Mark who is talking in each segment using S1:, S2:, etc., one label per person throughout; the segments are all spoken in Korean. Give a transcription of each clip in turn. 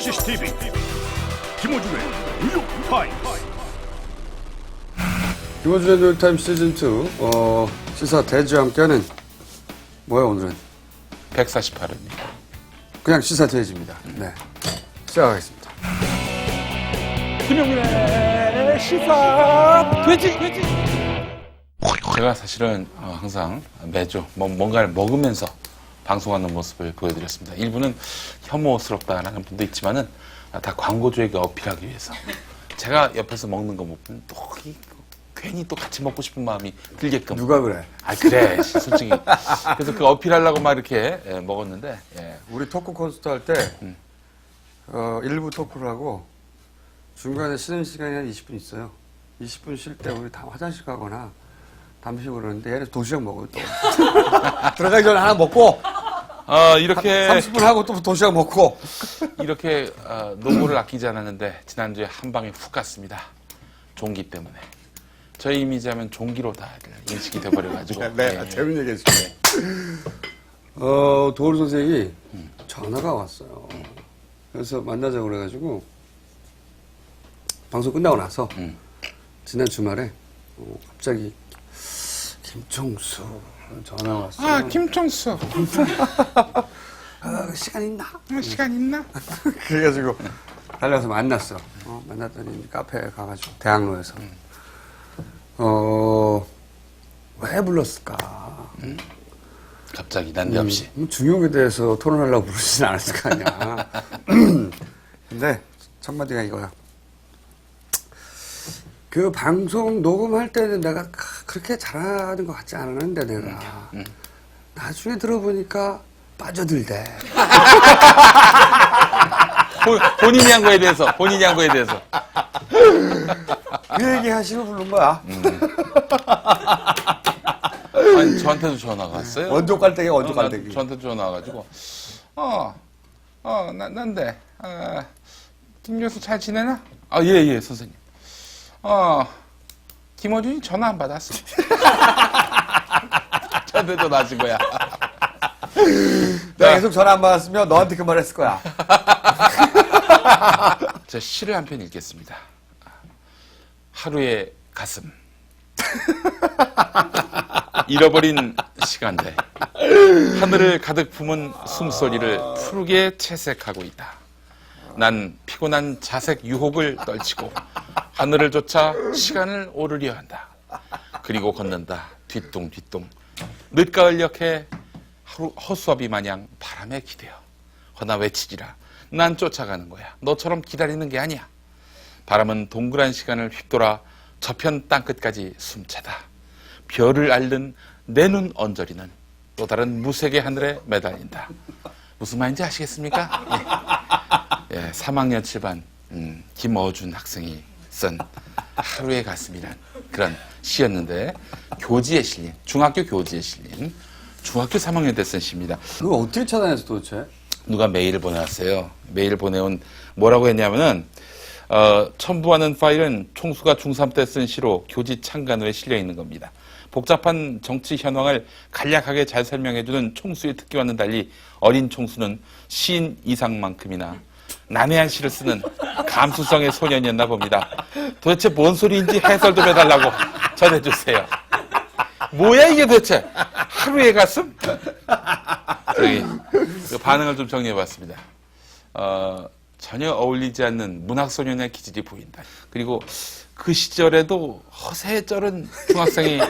S1: CCTV 김호준의 뉴욕타임스.
S2: 김호준의 뉴욕타임스 시즌2 시사 대지와 함께하는 뭐야 오늘은?
S3: 148회입니다.
S2: 그냥 시사 대지입니다. 네, 시작하겠습니다.
S1: 김용민의 시사 돼지.
S3: 제가 사실은 항상 매주 뭔가를 먹으면서 방송하는 모습을 보여드렸습니다. 일부는 혐오스럽다라는 분도 있지만은 다 광고주에게 어필하기 위해서 제가 옆에서 먹는 거 보면 또 괜히 또 같이 먹고 싶은 마음이 들게끔.
S2: 누가 그래?
S3: 아 그래 솔직히. 그래서 그 어필하려고 막 이렇게 먹었는데
S2: 우리 토크 콘서트 할 때 일부 토크를 하고 중간에 쉬는 시간이 한 20분 있어요. 20분 쉴 때 우리 다 화장실 가거나 담시고 그러는데 얘는 도시락 먹어요 또. 들어가기 전에 하나 먹고
S3: 이렇게
S2: 30분 하고 또 도시락 먹고
S3: 이렇게 노고를 아끼지 않았는데 지난주에 한 방에 훅 갔습니다. 종기 때문에. 저희 이미지하면 종기로 다들 인식이 돼버려가지고.
S2: 네, 재밌는 얘기 해줄게요. 도울 선생이 전화가 왔어요. 그래서 만나자고 그래가지고 방송 끝나고 나서 지난 주말에 갑자기 김총수 전화가 왔어요.
S3: 아 김총수.
S2: 시간 있나?
S3: 시간 있나?
S2: 그래가지고 달려가서 만났어. 만났더니 카페에 가가지고 대학로에서 왜 불렀을까?
S3: 갑자기 난데없이.
S2: 중용에 대해서 토론하려고 부르진 않았을 거 아니야. 근데 첫 마디가 이거야. 그 방송 녹음할 때는 내가 그렇게 잘하는 것 같지 않았는데 내가 나중에 들어보니까 빠져들대.
S3: 본인이 한 거에 대해서.
S2: 그 얘기 하시고 부른 거야.
S3: 아니 저한테도 전화가 왔어요.
S2: 원조 깔때기, 원조 깔때기.
S3: 저한테도 전화 와가지고 난데 김 교수 잘 지내나? 예 선생님. 김호준이 전화 안 받았어. 저한테도 낮은 거야.
S2: 내가 계속 전화 안 받았으면 너한테 그 말 했을 거야.
S3: 제 시를 한 편 읽겠습니다. 하루의 가슴. 잃어버린 시간들. 하늘을 가득 품은 숨소리를 푸르게 채색하고 있다. 난 피곤한 자색 유혹을 떨치고 하늘을 쫓아 시간을 오르려 한다. 그리고 걷는다. 뒤뚱뒤뚱. 늦가을 역해 허수아비 마냥 바람에 기대어. 허나 외치지라. 난 쫓아가는 거야. 너처럼 기다리는 게 아니야. 바람은 동그란 시간을 휩돌아 저편 땅끝까지 숨차다. 별을 앓는 내 눈 언저리는 또 다른 무색의 하늘에 매달린다. 무슨 말인지 아시겠습니까? 예, 3학년 7반 김어준 학생이 쓴 하루의 가슴이란 그런 시였는데 교지에 실린, 중학교 교지에 실린 중학교 3학년 때 쓴 시입니다.
S2: 그거 어떻게 찾아냈어 도대체?
S3: 누가 메일을 보내왔어요. 메일 보내온 뭐라고 했냐면은 첨부하는 파일은 총수가 중3 때 쓴 시로 교지 창간호에 실려 있는 겁니다. 복잡한 정치 현황을 간략하게 잘 설명해주는 총수의 특기와는 달리 어린 총수는 시인 이상만큼이나 난해한 시를 쓰는 감수성의 소년이었나 봅니다. 도대체 뭔 소리인지 해설 좀 해달라고 전해주세요. 뭐야 이게 도대체? 하루의 가슴? 저기 그 반응을 좀 정리해봤습니다. 전혀 어울리지 않는 문학소년의 기질이 보인다. 그리고 그 시절에도 허세에 쩔은 중학생이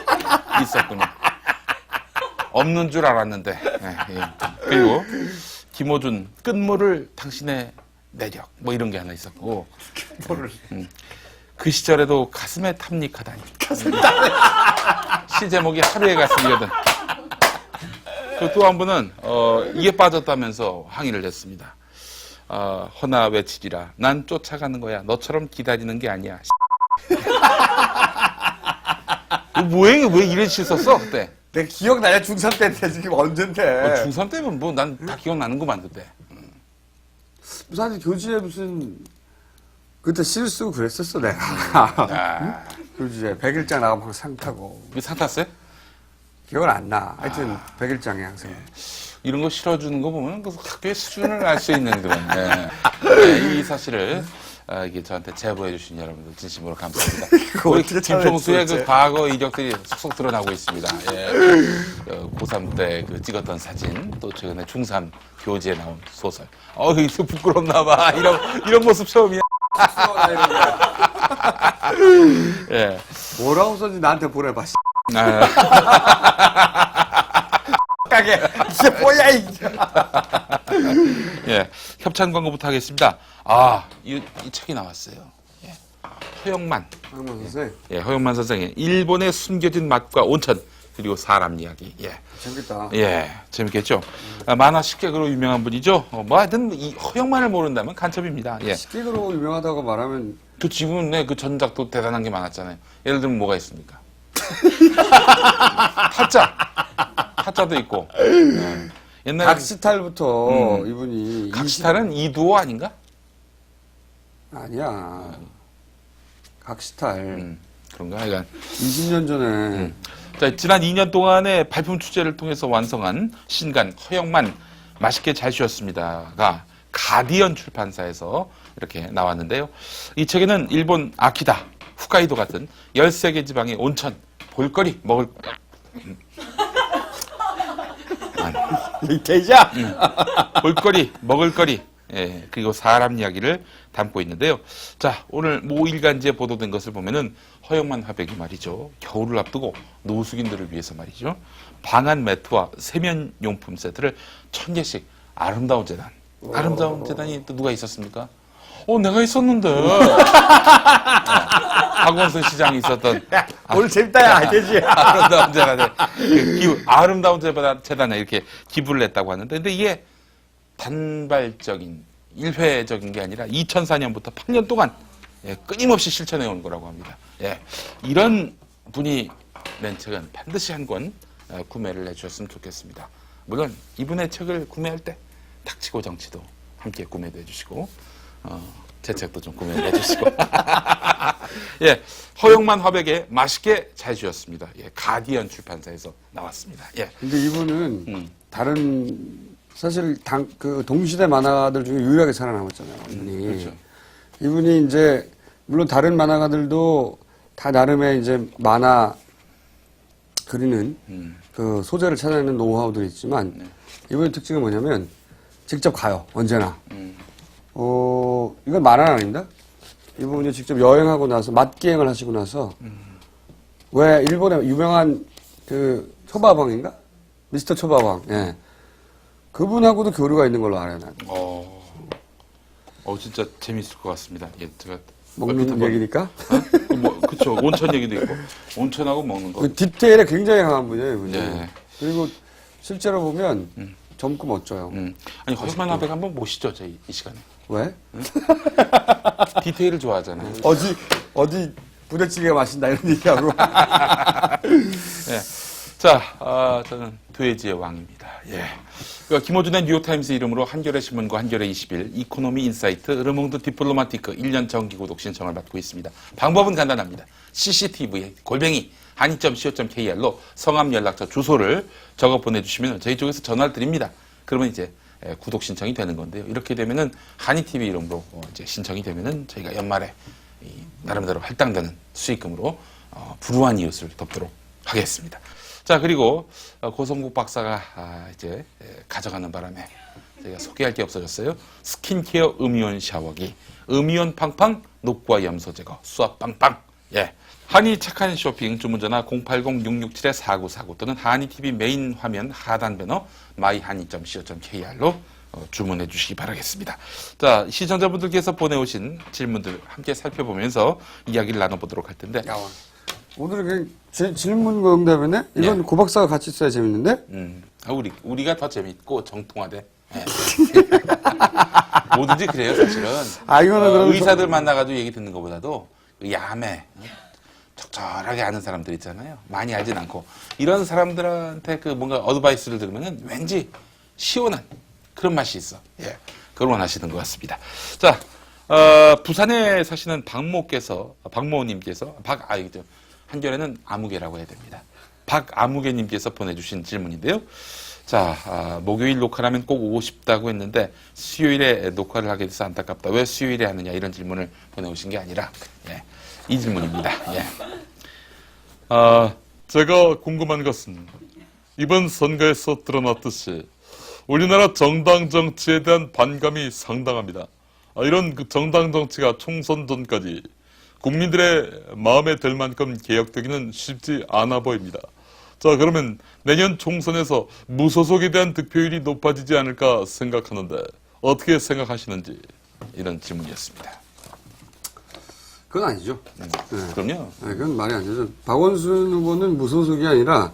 S3: 있었군요. 없는 줄 알았는데. 그리고 김호준 끝모를 당신의 매력 뭐 이런 게 하나 있었고. 그 시절에도 가슴에 탐닉하다니. 시 제목이 하루의 가슴이거든. 그 또 한 분은 이에 빠졌다면서 항의를 했습니다. 허나 외치지라. 난 쫓아가는 거야. 너처럼 기다리는 게 아니야. 뭐해? 왜 이런 시 썼어 그때?
S2: 내 기억나냐? 중3 때인데 지금 언젠데.
S3: 중3 때면 뭐 난 다 기억나는구만 그때.
S2: 사실 교지에 무슨 그때 시를 쓰고 그랬었어 내가. 교지에 100일장 나가면 상 타고.
S3: 그 상 탔어요?
S2: 기억은 안 나. 하여튼 100일장의 학생.
S3: 이런 거 실어주는 거 보면 그 학교의 수준을 알 수 있는 그런 이 사실을 이게 저한테 제보해 주신 여러분들 진심으로 감사합니다. 우리 김총수의 그 과거 이력들이 쏙쏙 드러나고 있습니다. 예. 고3 때 그 찍었던 사진, 또 최근에 중3 교재에 나온 소설. 이거 부끄럽나 봐. 이런 모습 처음이야. 예.
S2: 뭐라고 썼는지 나한테 보내봐.
S3: 가게.
S2: 이게 뭐야, 이게.
S3: 예. 협찬 광고부터 하겠습니다. 이 책이 나왔어요. 예. 허영만.
S2: 황만 선생.
S3: 예, 허영만 선생의 일본의 숨겨진 맛과 온천, 그리고 사람 이야기. 예.
S2: 재밌겠다.
S3: 예, 재밌겠죠? 만화 식객으로 유명한 분이죠? 하여튼, 이 허영만을 모른다면 간첩입니다. 예.
S2: 식객으로 유명하다고 말하면
S3: 그 지금의 그 전작도 대단한 게 많았잖아요. 예를 들면 뭐가 있습니까? 타짜도 있고. 예. 옛날에
S2: 각스탈부터 이분이
S3: 각스탈은 이두호 아닌가?
S2: 아니야. 각스탈.
S3: 그런가? 그러니까
S2: 20년 전에
S3: 자, 지난 2년 동안의 발품 취재를 통해서 완성한 신간 허영만 맛있게 잘 쉬었습니다가 가디언 출판사에서 이렇게 나왔는데요. 이 책에는 일본 아키다, 홋카이도 같은 13개 지방의 온천, 볼거리, 먹을
S2: 대자.
S3: 볼거리, 먹을거리, 예, 그리고 사람 이야기를 담고 있는데요. 자, 오늘 모 일간지에 보도된 것을 보면은 허영만 화백이 말이죠. 겨울을 앞두고 노숙인들을 위해서 말이죠. 방한 매트와 세면 용품 세트를 1000개씩 아름다운 재단. 아름다운 재단이 또 누가 있었습니까? 내가 있었는데. 박원순 시장이 있었던.
S2: 오늘 재밌다, 야, 되지.
S3: 아름다운 재단에, 아름다운 재단에 이렇게 기부를 했다고 하는데, 근데 이게 단발적인, 일회적인 게 아니라 2004년부터 8년 동안 끊임없이 실천해 온 거라고 합니다. 예, 이런 분이 낸 책은 반드시 한 권 구매를 해주셨으면 좋겠습니다. 물론 이분의 책을 구매할 때 닥치고 정치도 함께 구매도 해주시고 제 책도 좀 구매해 주시고 예, 허영만 화백에 맛있게 잘 주셨습니다. 예, 가디언 출판사에서 나왔습니다. 예.
S2: 근데 이분은 다른 사실 그 동시대 만화가들 중에 유일하게 살아남았잖아요. 이분이.
S3: 그렇죠.
S2: 이분이 이제 물론 다른 만화가들도 다 나름의 이제 만화 그리는 그 소재를 찾아내는 노하우들이 있지만 이분의 특징은 뭐냐면 직접 가요. 언제나. 이건 만화는 아닙니다. 이분이 직접 여행하고 나서 맛기행을 하시고 나서 왜 일본의 유명한 그 초밥왕인가? 미스터 초밥왕. 예. 그분하고도 교류가 있는 걸로 알아요, 난.
S3: 진짜 재밌을 것 같습니다. 예, 제가
S2: 먹는 얘기니까?
S3: 그쵸. 온천 얘기도 있고. 온천하고 먹는 거.
S2: 그 디테일에 굉장히 강한 분이에요, 이분이.
S3: 네.
S2: 그리고 실제로 보면 젊고 멋져요.
S3: 아니, 허영만 화백 한번 모시죠, 저희 이 시간에.
S2: 왜?
S3: 디테일을 좋아하잖아요.
S2: 어디 부대찌개가 맛있다 이런 얘기하고.
S3: 예. 자, 저는 돼지의 왕입니다. 예. 그러니까 김호준의 뉴욕타임스 이름으로 한겨레 신문과 한겨레 20일, 이코노미 인사이트, 르몽드 디플로마티크 1년 정기 구독 신청을 받고 있습니다. 방법은 간단합니다. CCTV 한이.co.kr로 성함, 연락처, 주소를 적어 보내주시면 저희 쪽에서 전화를 드립니다. 그러면 이제 구독 신청이 되는 건데요. 이렇게 되면은 한이TV 이름으로 이제 신청이 되면은 저희가 연말에 나름대로 할당되는 수익금으로 불우한 이웃을 돕도록 하겠습니다. 자, 그리고 고성국 박사가 이제 가져가는 바람에 저희가 소개할 게 없어졌어요. 스킨케어 음이온 샤워기, 음이온 팡팡, 녹과 염소 제거, 수압 빵빵. 예. 한이 착한 쇼핑 주문전화 080-667-4949 또는 한이TV 메인 화면 하단 배너 myhan이.co.kr로 주문해 주시기 바라겠습니다. 자, 시청자분들께서 보내오신 질문들 함께 살펴보면서 이야기를 나눠보도록 할 텐데.
S2: 오늘은 그냥 질문과 응답이네? 이건
S3: 네.
S2: 고 박사가 같이 써야 재밌는데?
S3: 우리가 더 재밌고 정통하대. 네. 뭐든지 그래요, 사실은.
S2: 이거는 그럼
S3: 의사들 만나가지고 얘기 듣는 것보다도 야매, 적절하게 아는 사람들 있잖아요. 많이 알진 않고. 이런 사람들한테 그 뭔가 어드바이스를 들으면 왠지 시원한 그런 맛이 있어. 예. 그걸 원하시는 것 같습니다. 자, 부산에 사시는 박모님께서, 한겨레는 아무개라고 해야 됩니다. 박아무개님께서 보내주신 질문인데요. 자, 목요일 녹화를 하면 꼭 오고 싶다고 했는데 수요일에 녹화를 하게 돼서 안타깝다. 왜 수요일에 하느냐 이런 질문을 보내오신 게 아니라 예, 이 질문입니다. 예.
S4: 제가 궁금한 것은 이번 선거에서 드러났듯이 우리나라 정당 정치에 대한 반감이 상당합니다. 이런 그 정당 정치가 총선 전까지 국민들의 마음에 들 만큼 개혁되기는 쉽지 않아 보입니다. 자, 그러면 내년 총선에서 무소속에 대한 득표율이 높아지지 않을까 생각하는데 어떻게 생각하시는지 이런 질문이었습니다.
S2: 그건 아니죠. 네.
S3: 그럼요.
S2: 네, 그건 말이 안 되죠. 박원순 후보는 무소속이 아니라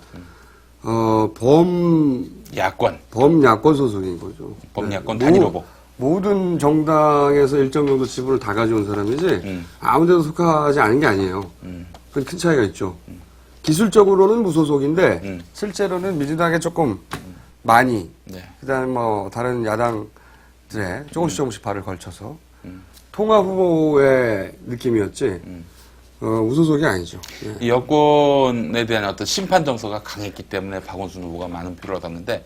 S2: 범야권 소속인 거죠.
S3: 범야권
S2: 네.
S3: 단일 후보.
S2: 모든 정당에서 일정 정도 지분을 다 가져온 사람이지 아무 데도 속하지 않은 게 아니에요. 그건 큰 차이가 있죠. 기술적으로는 무소속인데 실제로는 민주당에 조금 많이
S3: 네.
S2: 그다음에 뭐 다른 야당들의 조금씩 발을 걸쳐서 통합 후보의 느낌이었지 무소속이 아니죠. 예.
S3: 이 여권에 대한 어떤 심판 정서가 강했기 때문에 박원순 후보가 많은 표를 얻었는데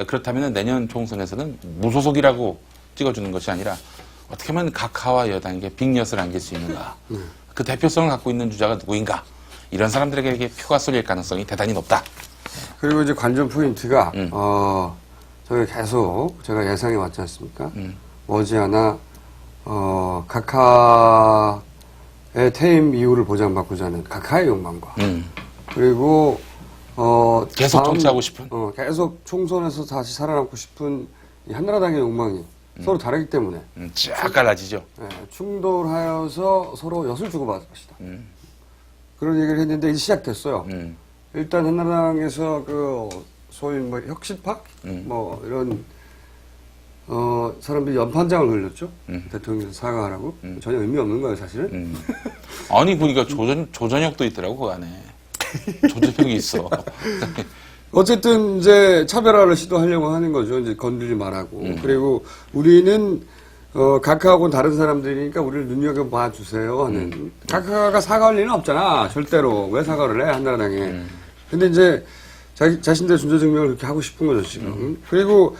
S3: 그렇다면 내년 총선에서는 무소속이라고 찍어주는 것이 아니라 어떻게 하면 각하와 여당에게 빅엿을 안길 수 있는가 그 대표성을 갖고 있는 주자가 누구인가 이런 사람들에게 표가 쏠릴 가능성이 대단히 높다.
S2: 그리고 이제 관전 포인트가 저희 계속 제가 예상해 왔지 않습니까? 머지않아 각하의 퇴임 이후를 보장받고자 하는 각하의 욕망과 그리고
S3: 계속 정치하고 싶은
S2: 계속 총선에서 다시 살아남고 싶은 이 한나라당의 욕망이 서로 다르기 때문에
S3: 쫙 갈라지죠.
S2: 충돌하여서 서로 엿을 주고받을 것이다. 그런 얘기를 했는데 이제 시작됐어요. 일단 한나라당에서 그 소위 뭐 혁신파 뭐 이런 사람들이 연판장을 돌렸죠. 대통령께서 사과하라고. 전혀 의미 없는 거예요, 사실은.
S3: 아니 보니까 조전혁도 있더라고 그 안에. 조전혁이 있어.
S2: 어쨌든 이제 차별화를 시도하려고 하는 거죠. 이제 건드리지 말라고. 그리고 우리는 각하하고는 다른 사람들이니까 우리를 눈여겨봐 주세요 하는. 각하가 사과할 리는 없잖아. 절대로. 왜 사과를 해? 한나라당에. 근데 이제 자신들의 존재증명을 그렇게 하고 싶은 거죠, 지금. 그리고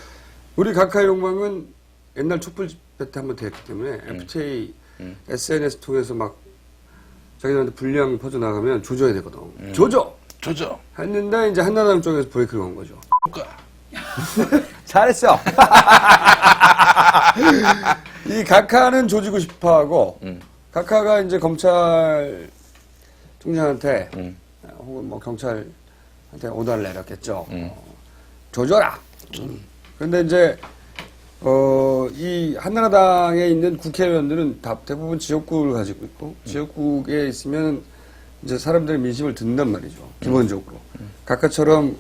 S2: 우리 각하의 욕망은 옛날 촛불 집회 때 한번 됐기 때문에 FTA, SNS 통해서 막 자기들한테 불리한 퍼져나가면 조져야 되거든. 조져! 했는데 이제 한나라당 쪽에서 브레이크를 건 거죠. 잘했어! 이 각하는 조지고 싶어 하고, 각하가 이제 검찰총장한테, 혹은 뭐 경찰한테 오다를 내렸겠죠. 조져라! 그런데 이제 이 한나라당에 있는 국회의원들은 대부분 지역구를 가지고 있고 지역구에 있으면 이제 사람들의 민심을 듣는단 말이죠. 기본적으로 각하처럼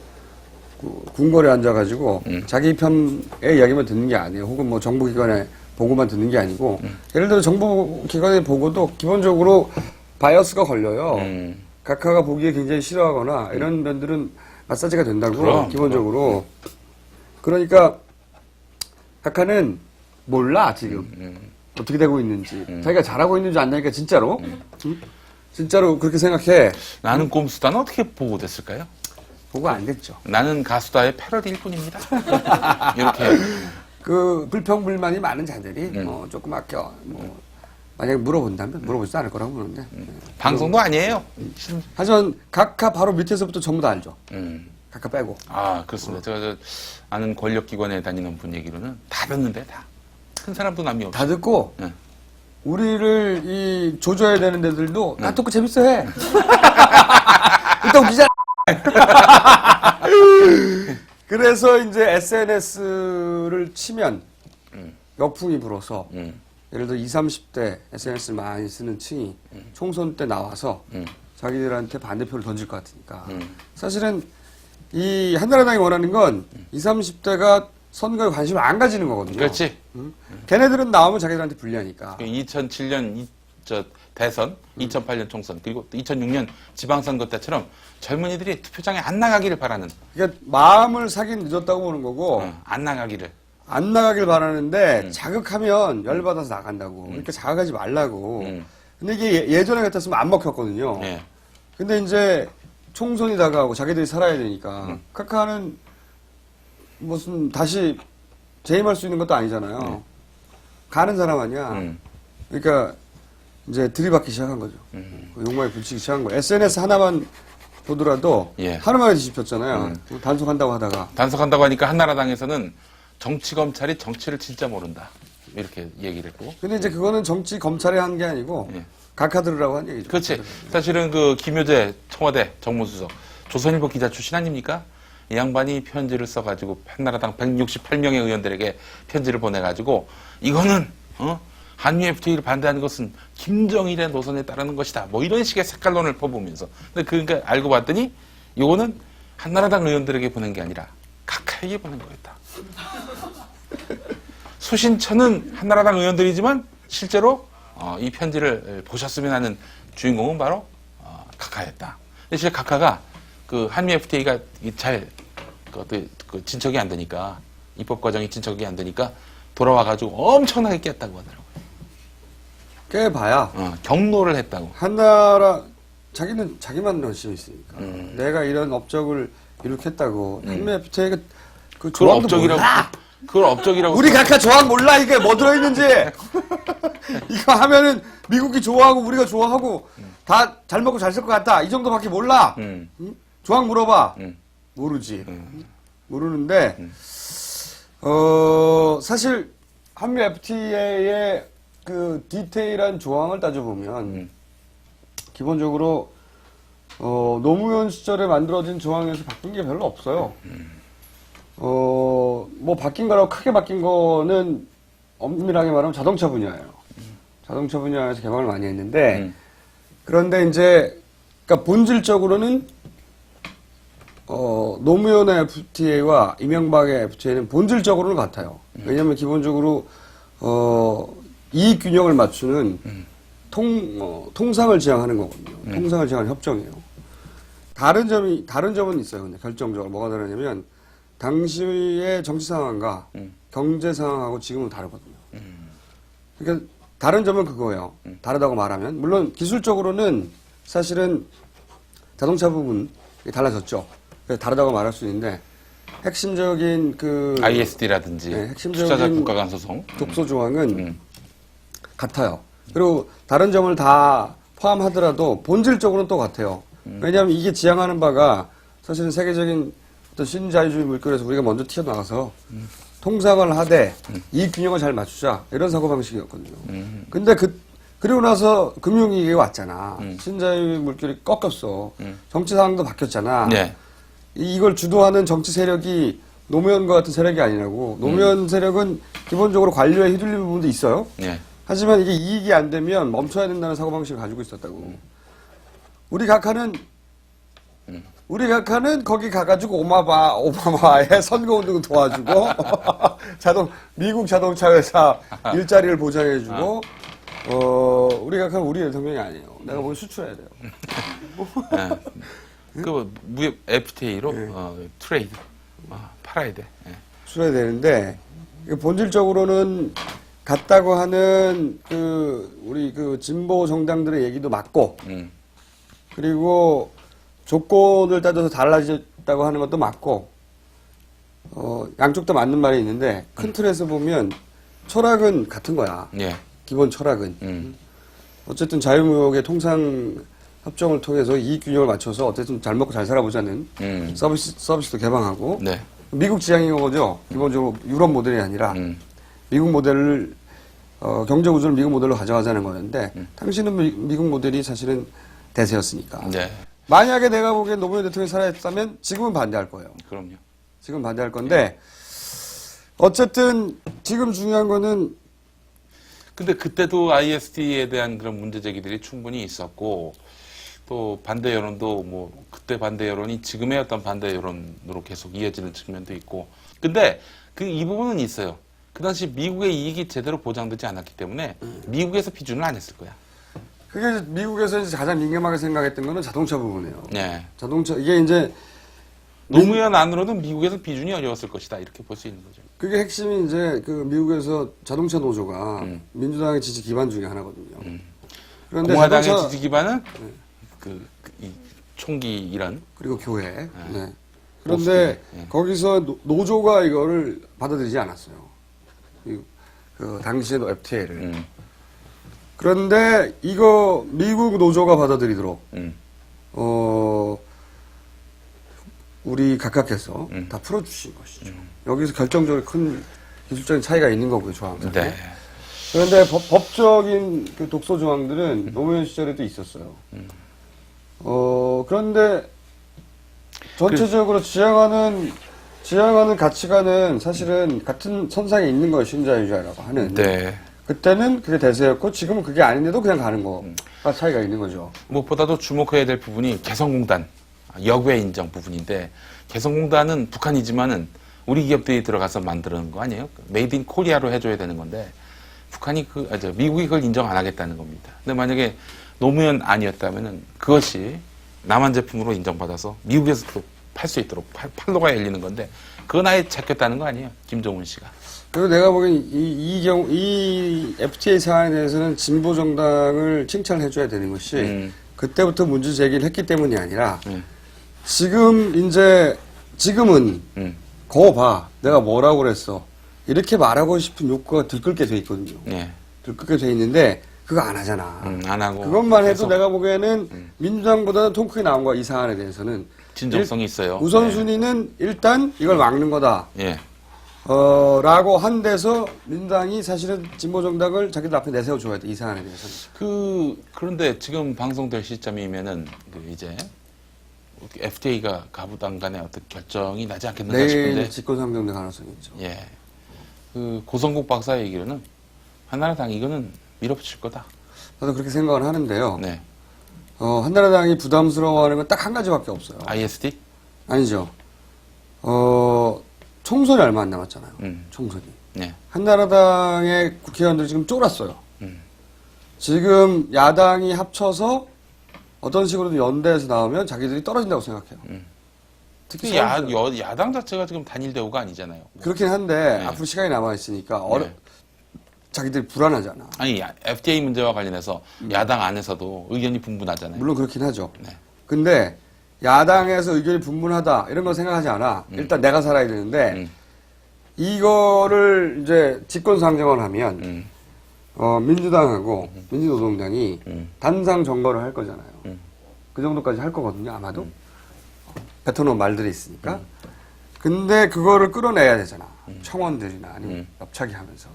S2: 궁궐에 앉아가지고 자기 편의 이야기만 듣는 게 아니에요. 혹은 뭐 정부기관의 보고만 듣는 게 아니고 예를 들어 정부기관의 보고도 기본적으로 바이어스가 걸려요. 각하가 보기에 굉장히 싫어하거나 이런 면들은 마사지가 된다고 기본적으로. 그러니까 각하는 몰라 지금 어떻게 되고 있는지 자기가 잘하고 있는지 안 나니까 진짜로 진짜로 그렇게 생각해.
S3: 나는 꼼수다는 어떻게 보고됐을까요?
S2: 보고 안 됐죠.
S3: 나는 가수다의 패러디일 뿐입니다. 이렇게
S2: 그 불평불만이 많은 자들이 조금 아껴 만약에 물어보지도 않을 거라고 보는데
S3: 방송도 아니에요.
S2: 하지만 각하 바로 밑에서부터 전부 다 알죠. 각하 빼고.
S3: 아 그렇습니다. 제가 아는 권력기관에 다니는 분 얘기로는 다 듣는데 다 큰 사람도 남이 없어.
S2: 다 듣고 우리를 이 조져야 되는 데들도 나 듣고 재밌어해. 일단 웃기잖아. 그래서 이제 SNS를 치면 역풍이 불어서 예를 들어 20, 30대 SNS를 많이 쓰는 층이 총선 때 나와서 자기들한테 반대표를 던질 것 같으니까 사실은 이 한나라당이 원하는 건 20, 30대가 선거에 관심을 안 가지는 거거든요.
S3: 그렇지.
S2: 걔네들은 나오면 자기들한테 불리하니까.
S3: 2007년 대선, 2008년 총선, 그리고 2006년 지방선거 때처럼 젊은이들이 투표장에 안 나가기를 바라는.
S2: 그러니까 마음을 사긴 늦었다고 보는 거고
S3: 안 나가기를.
S2: 안 나가길 바라는데 자극하면 열받아서 나간다고. 그러니까 자극하지 말라고. 근데 이게 예전에 같았으면 안 먹혔거든요.
S3: 네.
S2: 근데 이제 총선이 다가오고 자기들이 살아야 되니까 카카는 무슨 다시 재임할 수 있는 것도 아니잖아요. 가는 사람 아니야. 그러니까 이제 들이받기 시작한 거죠. 욕망에 붙이기 시작한 거예요. SNS 하나만 보더라도
S3: 예.
S2: 하루 만에 뒤집혔잖아요. 단속한다고 하다가.
S3: 단속한다고 하니까 한나라당에서는 정치 검찰이 정치를 진짜 모른다. 이렇게 얘기를 했고.
S2: 근데 이제 그거는 정치 검찰이 한 게 아니고
S3: 예.
S2: 각하들으라고 한 얘기죠.
S3: 그렇지. 사실은 그 김효재 청와대 정무수석 조선일보 기자 출신 아닙니까? 이 양반이 편지를 써가지고 한나라당 168명의 의원들에게 편지를 보내가지고 이거는 한미 FTA를 반대하는 것은 김정일의 노선에 따르는 것이다. 뭐 이런 식의 색깔론을 퍼부으면서. 근데 그러니까 알고 봤더니 이거는 한나라당 의원들에게 보낸 게 아니라 각하에게 보낸 거였다. 수신처는 한나라당 의원들이지만 실제로 이 편지를 보셨으면 하는 주인공은 바로 각하였다. 근데 실제 각하가 그 한미 FTA가 잘 진척이 안 되니까 입법 과정이 진척이 안 되니까 돌아와가지고 엄청나게 깼다고 하더라고요.
S2: 깨봐야
S3: 경로를 했다고.
S2: 한나라 자기는 자기만 열심히 있으니까 내가 이런 업적을 이룩했다고 한미 FTA가 그
S3: 그걸
S2: 조항도
S3: 업적이라고.
S2: 몰라.
S3: 그걸 업적이라고.
S2: 우리 각하 조항 몰라 이게 뭐 들어있는지. 이거 하면은 미국이 좋아하고 우리가 좋아하고 다 잘 먹고 잘 쓸 것 같다 이 정도밖에 몰라. 응? 조항 물어봐. 모르지. 모르는데 사실 한미 FTA의 그 디테일한 조항을 따져보면 기본적으로 노무현 시절에 만들어진 조항에서 바뀐 게 별로 없어요. 뭐 바뀐 거라고 크게 바뀐 거는 엄밀하게 말하면 자동차 분야예요. 자동차 분야에서 개방을 많이 했는데 그런데 이제 그러니까 본질적으로는 노무현의 FTA와 이명박의 FTA는 본질적으로는 같아요. 왜냐하면 기본적으로 이익 균형을 맞추는 통상을 지향하는 거거든요. 통상을 지향하는 협정이에요. 다른 점은 있어요. 근데 결정적으로 뭐가 다르냐면 당시의 정치 상황과 경제 상황하고 지금은 다르거든요. 그러니까 다른 점은 그거예요. 다르다고 말하면 물론 기술적으로는 사실은 자동차 부분 달라졌죠. 그래서 다르다고 말할 수 있는데 핵심적인 그
S3: ISD라든지
S2: 핵심적인
S3: 투자자 국가 간 소송
S2: 독소 조항은 같아요. 그리고 다른 점을 다 포함하더라도 본질적으로는 또 같아요. 왜냐하면 이게 지향하는 바가 사실은 세계적인 어떤 신자유주의 물결에서 우리가 먼저 튀어나가서 통상을 하되 이익 균형을 잘 맞추자 이런 사고방식이었거든요. 근데 그리고 나서 금융위기가 왔잖아. 신자유주의 물결이 꺾였어. 정치 상황도 바뀌었잖아.
S3: 네.
S2: 이걸 주도하는 정치 세력이 노무현과 같은 세력이 아니라고. 노무현 세력은 기본적으로 관료에 휘둘리는 부분도 있어요.
S3: 네.
S2: 하지만 이게 이익이 안 되면 멈춰야 된다는 사고방식을 가지고 있었다고. 우리 각하는 거기 가가지고 오바마의 선거운동 도와주고, 미국 자동차 회사 일자리를 보장해주고, 우리 각하는 우리 대통령이 아니에요. 내가 뭘 수출해야 돼요.
S3: 그 무역 FTA로 트레이드 팔아야 돼.
S2: 수출해야 되는데, 본질적으로는 같다고 하는 우리 진보 정당들의 얘기도 맞고, 그리고 조건을 따져서 달라졌다고 하는 것도 맞고, 양쪽 다 맞는 말이 있는데, 큰 틀에서 보면 철학은 같은 거야.
S3: 예.
S2: 기본 철학은. 어쨌든 자유무역의 통상 협정을 통해서 이익 균형을 맞춰서 어쨌든 잘 먹고 잘 살아보자는 서비스도 개방하고,
S3: 네.
S2: 미국 지향인 거죠. 기본적으로 유럽 모델이 아니라 미국 모델을 경제 구조를 미국 모델로 가져가자는 거였는데 당시는 미국 모델이 사실은 대세였으니까.
S3: 네.
S2: 만약에 내가 보기엔 노무현 대통령이 살아있다면 지금은 반대할 거예요.
S3: 그럼요.
S2: 지금 반대할 건데 어쨌든 지금 중요한 거는
S3: 근데 그때도 ISD에 대한 그런 문제 제기들이 충분히 있었고 또 반대 여론도 뭐 그때 반대 여론이 지금의 어떤 반대 여론으로 계속 이어지는 측면도 있고 근데 이 부분은 있어요. 그 당시 미국의 이익이 제대로 보장되지 않았기 때문에 미국에서 비준을 안 했을 거야.
S2: 그게 미국에서 이제 가장 민감하게 생각했던 거는 자동차 부분이에요.
S3: 네.
S2: 자동차 이게 이제
S3: 노무현 안으로는 미국에서 비준이 어려웠을 것이다 이렇게 볼 수 있는 거죠.
S2: 그게 핵심이 이제 미국에서 자동차 노조가 민주당의 지지 기반 중에 하나거든요. 그런데
S3: 공화당의 지지 기반은 이 총기 이런.
S2: 그리고 교회. 네. 그런데
S3: 모습이, 예.
S2: 거기서 노조가 이거를 받아들이지 않았어요. 그 당시에도 FTA를. 그런데 이거 미국 노조가 받아들이도록 우리 각각께서 다 풀어주신 것이죠. 여기서 결정적으로 큰 기술적인 차이가 있는 거고요, 조항상.
S3: 네.
S2: 그런데 법적인 그 독소 조항들은 노무현 시절에도 있었어요. 그런데 전체적으로 지향하는 가치관은 사실은 같은 선상에 있는 거예요, 신자유주의라고 하는.
S3: 네.
S2: 그때는 그게 대세였고 지금은 그게 아닌데도 그냥 가는 거가 차이가 있는 거죠.
S3: 무엇보다도 주목해야 될 부분이 개성공단 역외 인정 부분인데 개성공단은 북한이지만은 우리 기업들이 들어가서 만드는 거 아니에요? 메이드 인 코리아로 해줘야 되는 건데 북한이 미국이 그걸 인정 안 하겠다는 겁니다. 근데 만약에 노무현 아니었다면은 그것이 남한 제품으로 인정받아서 미국에서도 팔 수 있도록 팔로가 열리는 건데 그건 아예 찾겠다는 거 아니에요? 김정은 씨가.
S2: 그리고 내가 보기엔 이 FTA 사안에 대해서는 진보 정당을 칭찬을 해줘야 되는 것이 그때부터 문제 제기를 했기 때문이 아니라 지금은 거 봐. 내가 뭐라고 그랬어. 이렇게 말하고 싶은 욕구가 들끓게 돼 있거든요.
S3: 네.
S2: 들끓게 돼 있는데 그거 안 하잖아.
S3: 안 하고.
S2: 그것만 해도
S3: 계속
S2: 내가 보기에는 민주당보다는 통 크게 나온 거야. 이 사안에 대해서는.
S3: 진정성이 있어요.
S2: 우선순위는 일단 이걸 막는 거다.
S3: 예.
S2: 라고 한 데서 민주당이 사실은 진보정당을 자기들 앞에 내세워줘야 돼. 이 사안에 대해서는.
S3: 그런데 지금 방송될 시점이면은 이제 FTA가 가부당 간에 어떤 결정이 나지 않겠는가
S2: 내일
S3: 싶은데.
S2: 집권상정될 가능성이 있죠.
S3: 예. 고성국 박사의 얘기로는 한나라당 이거는 밀어붙일 거다.
S2: 저도 그렇게 생각을 하는데요.
S3: 네.
S2: 한나라당이 부담스러워하는 건 딱 한 가지밖에 없어요.
S3: ISD?
S2: 아니죠. 총선이 얼마 안 남았잖아요. 총선이.
S3: 네.
S2: 한나라당의 국회의원들이 지금 쫄았어요. 지금 야당이 합쳐서 어떤 식으로든 연대에서 나오면 자기들이 떨어진다고 생각해요. 특히
S3: 야당 자체가 지금 단일 대우가 아니잖아요.
S2: 그렇긴 한데
S3: 네.
S2: 앞으로 시간이 남아있으니까
S3: 네.
S2: 자기들이 불안하잖아.
S3: 아니, FTA 문제와 관련해서 야당 안에서도 의견이 분분하잖아요.
S2: 물론 그렇긴 하죠.
S3: 네.
S2: 근데 야당에서 의견이 분분하다 이런 거 생각하지 않아. 일단 내가 살아야 되는데 이거를 이제 집권상정을 하면 민주당하고 민주노동당이 단상 정거를 할 거잖아요. 그 정도까지 할 거거든요. 아마도. 뱉어놓은 말들이 있으니까. 근데 그거를 끌어내야 되잖아. 청원들이나 아니면 엽차기 하면서.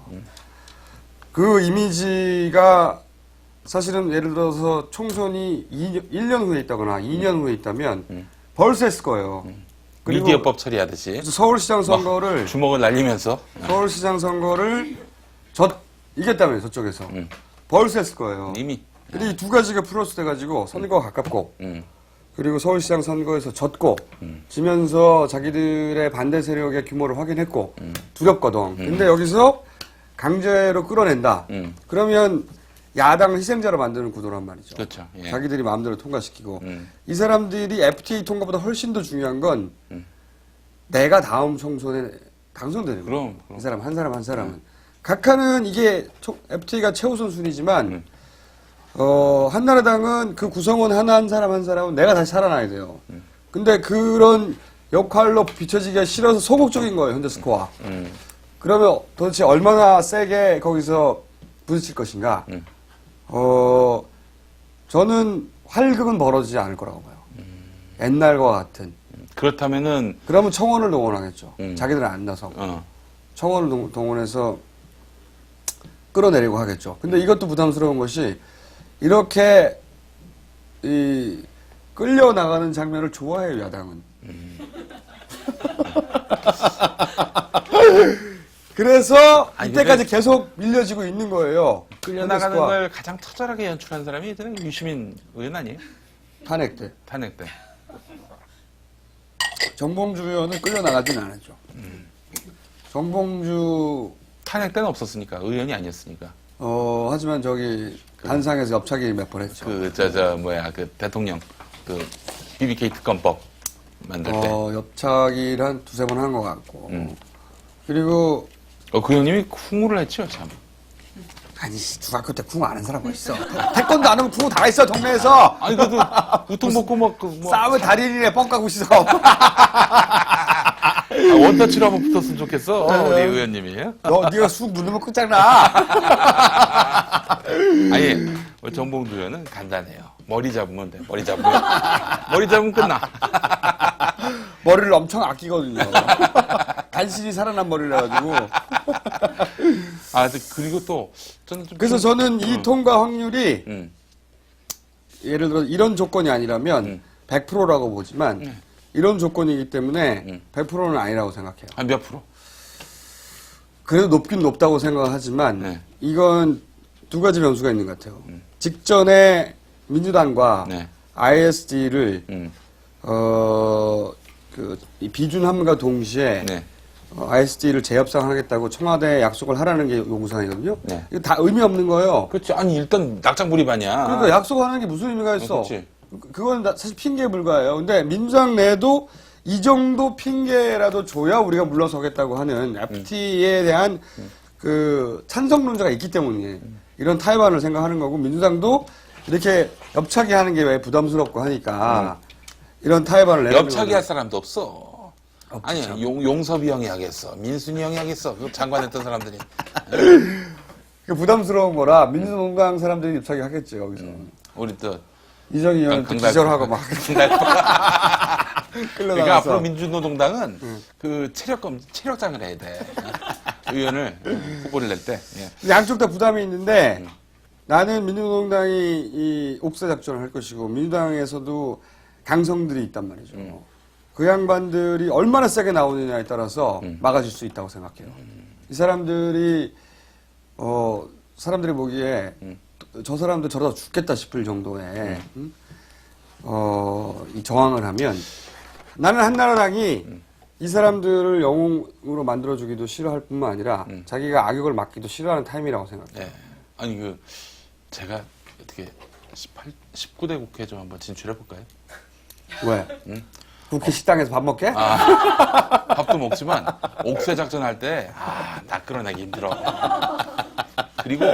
S2: 그 이미지가 사실은 예를 들어서 총선이 1년 후에 있다거나 2년 후에 있다면 벌써 했을 거예요. 그리고
S3: 미디어법 처리하듯이
S2: 그래서 서울시장 선거를
S3: 주먹을 날리면서
S2: 서울시장 선거를 이겼다면 저쪽에서 벌써 했을 거예요.
S3: 이미.
S2: 근데 이 두 가지가 플러스 돼가지고 선거가 가깝고 그리고 서울시장 선거에서 졌고 지면서 자기들의 반대 세력의 규모를 확인했고 두렵거든. 근데 여기서 강제로 끌어낸다. 그러면 야당을 희생자로 만드는 구도란 말이죠.
S3: 그렇죠. 예.
S2: 자기들이 마음대로 통과시키고 이 사람들이 FTA 통과보다 훨씬 더 중요한 건 내가 다음 총선에 당선되는 거예요.
S3: 그럼.
S2: 이 사람 한 사람은 각하는 이게 FTA가 최우선 순위지만 한나라당은 그 구성원 한 사람 한 사람은 내가 다시 살아나야 돼요. 근데 그런 역할로 비춰지기가 싫어서 소극적인 거예요, 현재 스코어. 그러면 도대체 얼마나 세게 거기서 부딪힐 것인가? 저는 활극은 벌어지지 않을 거라고 봐요. 옛날과 같은.
S3: 그렇다면은
S2: 그러면 청원을 동원하겠죠. 자기들은 안 나서고. 청원을 동원해서 끌어내려고 하겠죠. 근데 이것도 부담스러운 것이 이렇게 끌려나가는 장면을 좋아해요, 야당은. 그래서 이때까지 계속 밀려지고 있는 거예요.
S3: 끌려나가는 걸 가장 처절하게 연출한 사람이 저는 유시민 의원 아니에요?
S2: 탄핵 때.
S3: 탄핵 때.
S2: 정봉주 의원은 끌려나가진 않았죠. 정봉주
S3: 탄핵 때는 없었으니까 의원이 아니었으니까.
S2: 하지만 저기 단상에서 엽차기 몇 번 했죠.
S3: 그 대통령 BBK 특검법 만들 때.
S2: 엽차기를 한 두세 번 한 것 같고. 그리고
S3: 그 형님이 쿵우를 했죠, 참.
S2: 아니 중학교 때 궁 아는 사람 뭐 있어? 태권도 안 하면 궁 다 있어 동네에서.
S3: 아니 그래도 우통 먹고 막
S2: 싸움을 달인이네 뻥까고 있어.
S3: 원터치로 한번 붙었으면 좋겠어. 우리 의원님이.
S2: 네가 쑥 누르면 끝장나.
S3: 아니 우리 정봉주 의원은 간단해요. 머리 잡으면 돼. 머리 잡으면 끝나.
S2: 머리를 엄청 아끼거든요. 간신히 살아난 머리라 가지고.
S3: 그리고 또 저는 좀
S2: 그래서 저는 이 통과 확률이
S3: 음.
S2: 예를 들어 이런 조건이 아니라면 100%라고 보지만 이런 조건이기 때문에 100%는 아니라고 생각해요.
S3: 한 몇 프로?
S2: 그래도 높긴 높다고 생각하지만
S3: 네.
S2: 이건 두 가지 변수가 있는 것 같아요. 직전에 민주당과
S3: 네.
S2: ISD를
S3: 음.
S2: 이 비준함과 동시에
S3: 네.
S2: ISD를 재협상하겠다고 청와대에 약속을 하라는 게 요구사항이거든요.
S3: 네.
S2: 이거 다 의미 없는 거예요.
S3: 그렇지. 아니 일단 낙장불입 아니야.
S2: 그러니까 약속하는 게 무슨 의미가 있어?
S3: 그렇지.
S2: 그건 사실 핑계에 불과해요. 근데 민주당 내에도 이 정도 핑계라도 줘야 우리가 물러서겠다고 하는 FTA에 대한 그 찬성론자가 있기 때문에 이런 타협안을 생각하는 거고 민주당도 이렇게 엽차게 하는 게 왜 부담스럽고 하니까 이런 타협안을 내는
S3: 엽차게 할 사람도 없어. 아니 용섭이 형이 하겠어. 민순이 형이 하겠어. 그 장관했던 사람들이.
S2: 그 부담스러운 거라 민주노동당 사람들이 엽차게 하겠죠 여기서.
S3: 우리 또
S2: 이정희 의원
S3: 강달-
S2: 기절하고 막
S3: 그러니까
S2: 끌려나가서.
S3: 앞으로 민주노동당은 그 체력장을 해야 돼. 의원을 후보를 낼 때. 예.
S2: 양쪽 다 부담이 있는데 나는 민주노동당이 이 옥새 작전을 할 것이고 민주당에서도 강성들이 있단 말이죠. 그 양반들이 얼마나 세게 나오느냐에 따라서 막아줄 수 있다고 생각해요. 이 사람들이 사람들이 보기에 저 사람들 저러다 죽겠다 싶을 정도의 이 저항을 하면 나는 한나라당이 이 사람들을 영웅으로 만들어주기도 싫어할 뿐만 아니라 자기가 악역을 맡기도 싫어하는 타임이라고 생각해요.
S3: 예. 아니 제가 어떻게 19대 국회 좀 한번 진출해 볼까요?
S2: 왜? 국회 식당에서 밥 먹게?
S3: 밥도 먹지만 옥새 작전 할 때 나 끌어내기 힘들어. 그리고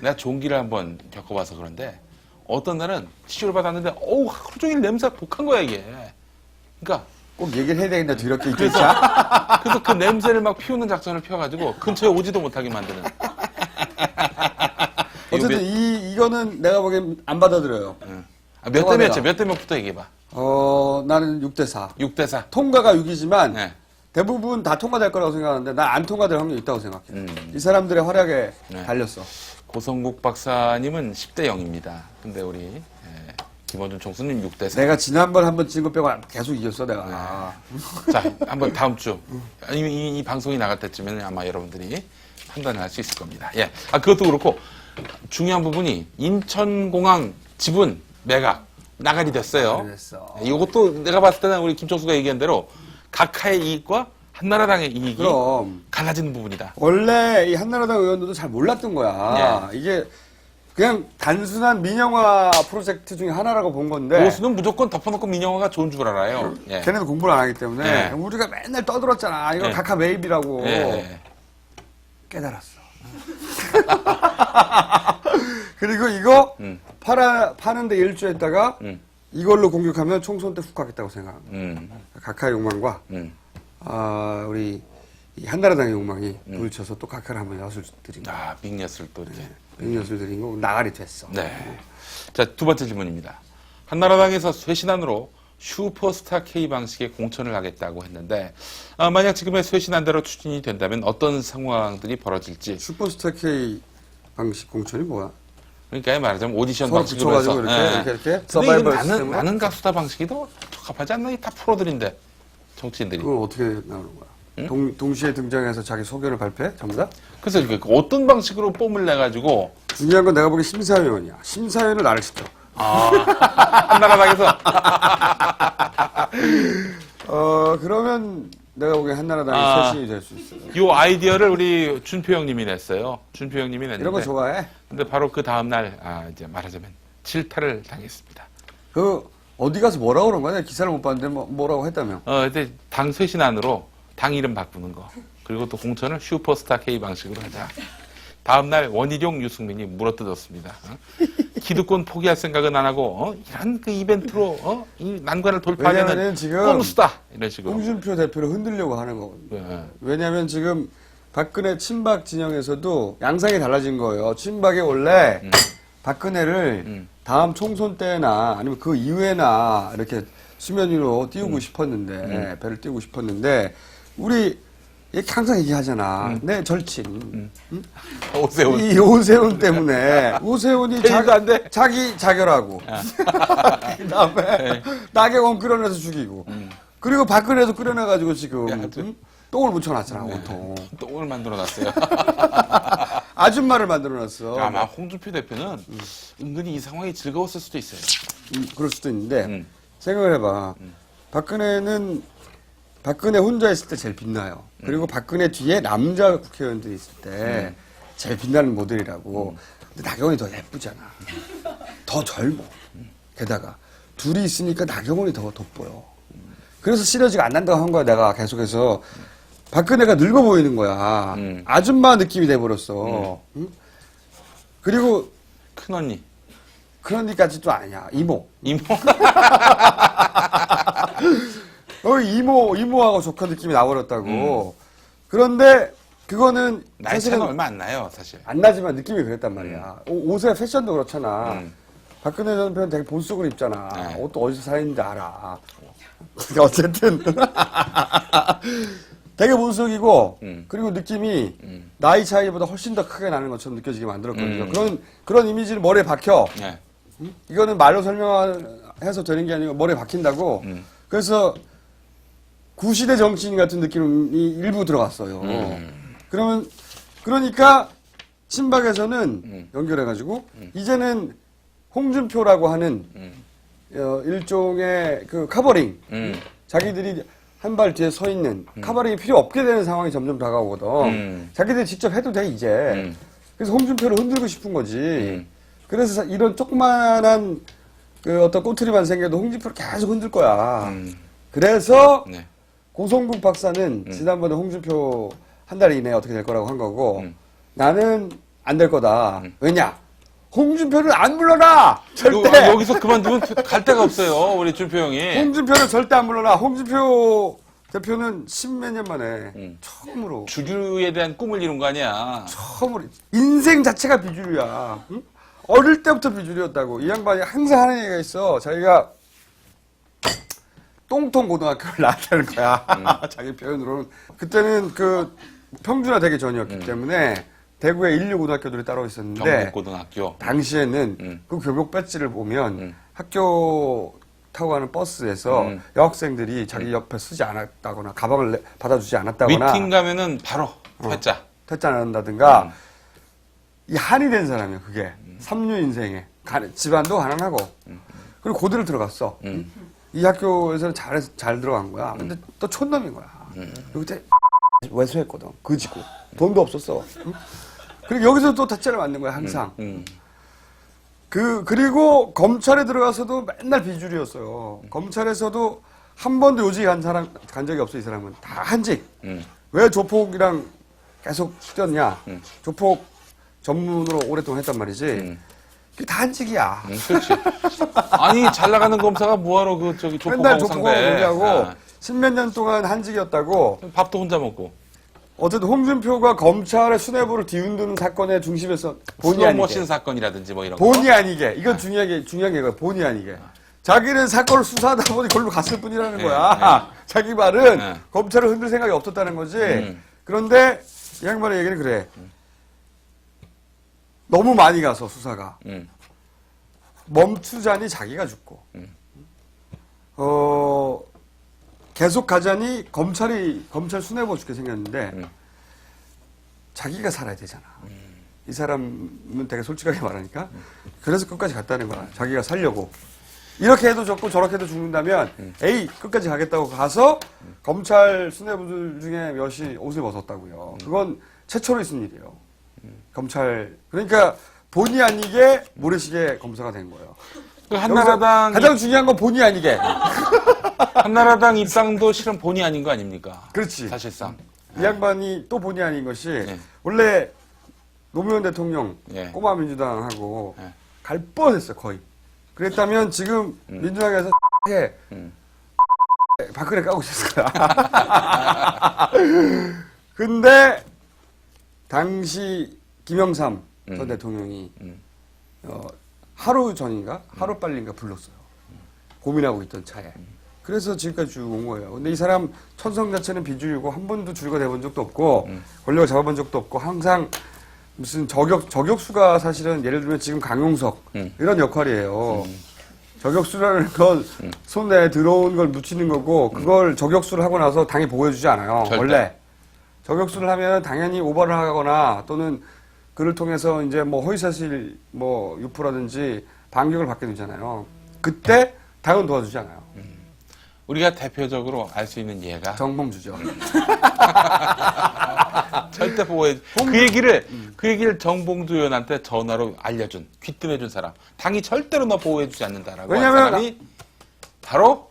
S3: 내가 종기를 한번 겪어봐서 그런데 어떤 날은 치료를 받았는데 하루 종일 냄새가 독한 거야 이게. 그러니까
S2: 꼭 얘기를 해야 되겠네 뒤렇게 있겠지?
S3: 그래서 그 냄새를 막 피우는 작전을 펴가지고 근처에 오지도 못하게 만드는.
S2: 어쨌든 이거는 내가 보기엔 안 받아들여요.
S3: 몇 대 몇이야? 몇 대 몇부터 얘기해봐.
S2: 나는 6대4.
S3: 6대4.
S2: 통과가 6이지만
S3: 네.
S2: 대부분 다 통과될 거라고 생각하는데 난 안 통과될 확률이 있다고 생각해. 이 사람들의 활약에
S3: 네.
S2: 달렸어.
S3: 고성국 박사님은 10대 0입니다. 근데 우리 김원준 총수님 6대4.
S2: 내가 지난번 한번 찍은 거 빼고 계속 이겼어 내가.
S3: 자, 한번 다음 주. 이 방송이 나갈 때쯤에는 아마 여러분들이 판단을 할 수 있을 겁니다. 예. 그것도 그렇고 중요한 부분이 인천공항 지분 매각 나가리 됐어요.
S2: 됐어.
S3: 이것도 내가 봤을 때는 우리 김총수가 얘기한 대로 각하의 이익과 한나라당의 이익이
S2: 그럼
S3: 갈라지는 부분이다.
S2: 원래 이 한나라당 의원들도 잘 몰랐던 거야. 이게 그냥 단순한 민영화 프로젝트 중에 하나라고 본 건데
S3: 보수는 무조건 덮어놓고 민영화가 좋은 줄 알아요. 예.
S2: 걔네도 공부를 안 하기 때문에
S3: 예.
S2: 우리가 맨날 떠들었잖아. 이거
S3: 예.
S2: 각하 매입이라고
S3: 예.
S2: 깨달았어. 그리고 이거 파는데 일주했다가 이걸로 공격하면 총선 때 훅 가겠다고 생각합니다. 각하의 욕망과 우리 이 한나라당의 욕망이 부딪혀서 또 각하를 한번 엿을 드린 거.
S3: 빅엿을 또 이렇게.
S2: 엿을 드린 거 나가리 됐어.
S3: 네. 자, 두 번째 질문입니다. 한나라당에서 쇄신안으로 슈퍼스타 K 방식의 공천을 하겠다고 했는데 만약 지금의 쇄신안대로 추진이 된다면 어떤 상황들이 벌어질지.
S2: 슈퍼스타 K 방식 공천이 뭐야?
S3: 그러니까 말하자면 오디션
S2: 서로
S3: 방식으로 해서.
S2: 붙여가지고 이렇게
S3: 근데
S2: 서바이벌
S3: 이건
S2: 시스템으로?
S3: 나는 가수다 방식이 더 적합하지 않나? 다 프로들인데 정치인들이.
S2: 그건 어떻게 나오는 거야? 동시에 등장해서 자기 소견을 발표해? 전부 다?
S3: 그래서 이렇게 어떤 방식으로 뽐을 내가지고
S2: 중요한 건 내가 보기엔 심사위원이야. 심사위원을 나를 시켜.
S3: 한나라당에서
S2: 그러면 내가 보기엔 한나라당이 쇄신이 될 수 있어요.
S3: 이 아이디어를 우리 준표 형님이 냈어요. 준표 형님이 냈는데.
S2: 이런 거 좋아해?
S3: 근데 바로 그 다음 날 이제 말하자면 질타를 당했습니다.
S2: 어디 가서 뭐라고 그런 거야? 내가 기사를 못 봤는데 뭐라고 했다며?
S3: 근데 당 쇄신안으로 당 이름 바꾸는 거. 그리고 또 공천을 슈퍼스타 K 방식으로 하자. 다음날 원희룡, 유승민이 물어뜯었습니다. 기득권 포기할 생각은 안 하고 이런 그 이벤트로 이 난관을
S2: 왜냐면은
S3: 돌파하는
S2: 지금
S3: 꼼수다 이런 식으로.
S2: 홍준표 대표를 흔들려고 하는 거거든요.
S3: 네.
S2: 왜냐하면 지금 박근혜 친박 진영에서도 양상이 달라진 거예요. 친박이 원래 박근혜를 다음 총선 때나 아니면 그 이후에나 이렇게 수면 위로 띄우고 싶었는데 배를 띄우고 싶었는데 우리 항상 얘기하잖아. 내 절친.
S3: 오세훈.
S2: 이 오세훈 때문에 오세훈이
S3: 대의도 안 돼.
S2: 자기 자결하고 그다음에 나경원 끌어내서 죽이고 그리고 박근혜도 끌어내가지고 지금
S3: 야, 좀-
S2: 똥을 묻혀놨잖아 온통.
S3: 똥을 만들어놨어요.
S2: 아줌마를 만들어놨어.
S3: 아마 홍준표 대표는 은근히 이 상황이 즐거웠을 수도 있어요.
S2: 그럴 수도 있는데
S3: 음.
S2: 생각을 해봐. 박근혜 혼자 있을 때 제일 빛나요. 그리고 박근혜 뒤에 남자 국회의원들이 있을 때 제일 빛나는 모델이라고. 근데 나경원이 더 예쁘잖아. 더 젊어. 게다가 둘이 있으니까 나경원이 더 돋보여. 그래서 시너지가 안 난다고 한 거야. 내가 계속해서. 박근혜가 늙어 보이는 거야. 아줌마 느낌이 돼버렸어. 응? 그리고
S3: 큰 언니.
S2: 그런 일까지도 아니야. 이모.
S3: 이모.
S2: 이모하고 조카 느낌이 나버렸다고. 그런데 그거는
S3: 나이 차는 얼마 안 나요, 사실.
S2: 안 나지만 느낌이 그랬단 말이야. 옷의 패션도 그렇잖아. 박근혜 전 대표는 되게 본속을 입잖아.
S3: 네.
S2: 옷도 어디서 사는지 알아. 어쨌든 되게 본속이고 그리고 느낌이 나이 차이보다 훨씬 더 크게 나는 것처럼 느껴지게 만들었거든요. 그런 이미지를 머리에 박혀.
S3: 네.
S2: 이거는 말로 설명해서 되는 게 아니고 머리에 박힌다고. 그래서 구시대 정치인 같은 느낌이 일부 들어갔어요. 그러니까 친박에서는 연결해가지고 이제는 홍준표라고 하는 일종의 그 커버링, 자기들이 한 발 뒤에 서 있는 커버링이 필요 없게 되는 상황이 점점 다가오거든. 자기들이 직접 해도 돼 이제. 그래서 홍준표를 흔들고 싶은 거지. 그래서 이런 조그만한 그 어떤 꼬투리만 생겨도 홍준표를 계속 흔들 거야. 그래서
S3: 네.
S2: 고성국 박사는 지난번에 홍준표 한 달 이내에 어떻게 될 거라고 한 거고 나는 안 될 거다. 왜냐? 홍준표를 안 불러놔! 절대!
S3: 여기서 그만두면 갈 데가 없어요, 우리 준표 형이.
S2: 홍준표를 절대 안 불러놔. 홍준표 대표는 십몇 년 만에 처음으로
S3: 주류에 대한 꿈을 이룬 거 아니야.
S2: 처음으로 인생 자체가 비주류야. 응? 어릴 때부터 비주류였다고. 이 양반이 항상 하는 얘기가 있어. 자기가 똥통 고등학교를 나왔다는 거야. 자기 표현으로는. 그때는 그 평준화 되기 전이었기 때문에 대구에 인류고등학교들이 따로 있었는데
S3: 경북고등학교.
S2: 당시에는 그 교복 배지를 보면 학교 타고 가는 버스에서 여학생들이 자기 옆에 쓰지 않았다거나 가방을 받아주지 않았다거나
S3: 미팅 가면은 바로 퇴짜.
S2: 퇴짜 안 한다든가 이 한이 된 사람이야 그게 삼류 인생에 집안도 가난하고 그리고 고대를 들어갔어 이 학교에서는 잘 들어간 거야 근데 또 촌놈인 거야 그리고 그때 외소했거든 그지고 돈도 없었어 응? 그리고 여기서 또 퇴짜를 맞는 거야 항상 그리고 검찰에 들어가서도 맨날 비주류였어요 검찰에서도 한 번도 요직에 간 적이 없어 이 사람은 다 한직 왜 조폭이랑 계속 뛰었냐 조폭 전문으로 오랫동안 했단 말이지 그게 다 한직이야
S3: 그렇지. 아니, 잘 나가는 검사가 뭐하러
S2: 맨날
S3: 조폭하고
S2: 조폭하고
S3: 상대.
S2: 얘기하고 십몇 년 동안 한직이었다고
S3: 밥도 혼자 먹고.
S2: 어쨌든 홍준표가 검찰의 수뇌부를 뒤흔드는 사건의 중심에서 본의
S3: 슬로모신
S2: 아니게
S3: 사건이라든지 뭐 이런 거.
S2: 본의 아니게 이건 중요한 게 이거야 본의 아니게 자기는 사건을 수사하다 보니 걸로 갔을 뿐이라는 거야 자기 말은
S3: 네.
S2: 검찰을 흔들 생각이 없었다는 거지 그런데 이 양반의 얘기는 그래 너무 많이 가서 수사가 멈추자니 자기가 죽고 계속 가자니 검찰 수뇌부가 죽게 생겼는데 자기가 살아야 되잖아 이 사람은 되게 솔직하게 말하니까 그래서 끝까지 갔다는 거야 자기가 살려고 이렇게 해도 죽고 저렇게 해도 죽는다면 에이 끝까지 가겠다고 가서 검찰 수뇌부들 중에 몇이 옷을 벗었다고요 그건 최초로 있은 일이에요 검찰 그러니까 본의 아니게 모래시계 검사가 된 거예요.
S3: 그 한나라당
S2: 가장 중요한 건 본의 아니게.
S3: 한나라당 입당도 실은 본의 아닌 거 아닙니까?
S2: 그렇지.
S3: 사실상.
S2: 이 양반이 또 본의 아닌 것이
S3: 네.
S2: 원래 노무현 대통령,
S3: 예.
S2: 꼬마 민주당하고
S3: 예.
S2: 갈 뻔했어 거의. 그랬다면 지금 민주당에서 해 박근혜 까고 있었을 거야. 근데 당시 김영삼 전 대통령이 하루 전인가 하루 빨리인가 불렀어요. 고민하고 있던 차에. 그래서 지금까지 쭉 온 거예요. 근데 이 사람 천성 자체는 비주류고 한 번도 줄과 대본 적도 없고 권력을 잡아본 적도 없고 항상 무슨 저격수가 사실은 예를 들면 지금 강용석 이런 역할이에요. 저격수라는 건 손에 들어온 걸 묻히는 거고 그걸 저격수를 하고 나서 당이 보호해주지 않아요.
S3: 절대.
S2: 원래 저격수를 하면 당연히 오버를 하거나 또는 그를 통해서 이제 뭐 허위사실 뭐 유포라든지 반격을 받게 되잖아요. 그때 당은 도와주지 않아요.
S3: 우리가 대표적으로 알 수 있는 예가
S2: 정봉주죠.
S3: 절대 보호해 그 얘기를 정봉주 의원한테 전화로 알려준 귀뜸해준 사람 당이 절대로 너 보호해주지 않는다라고 한
S2: 왜냐면
S3: 사람이 바로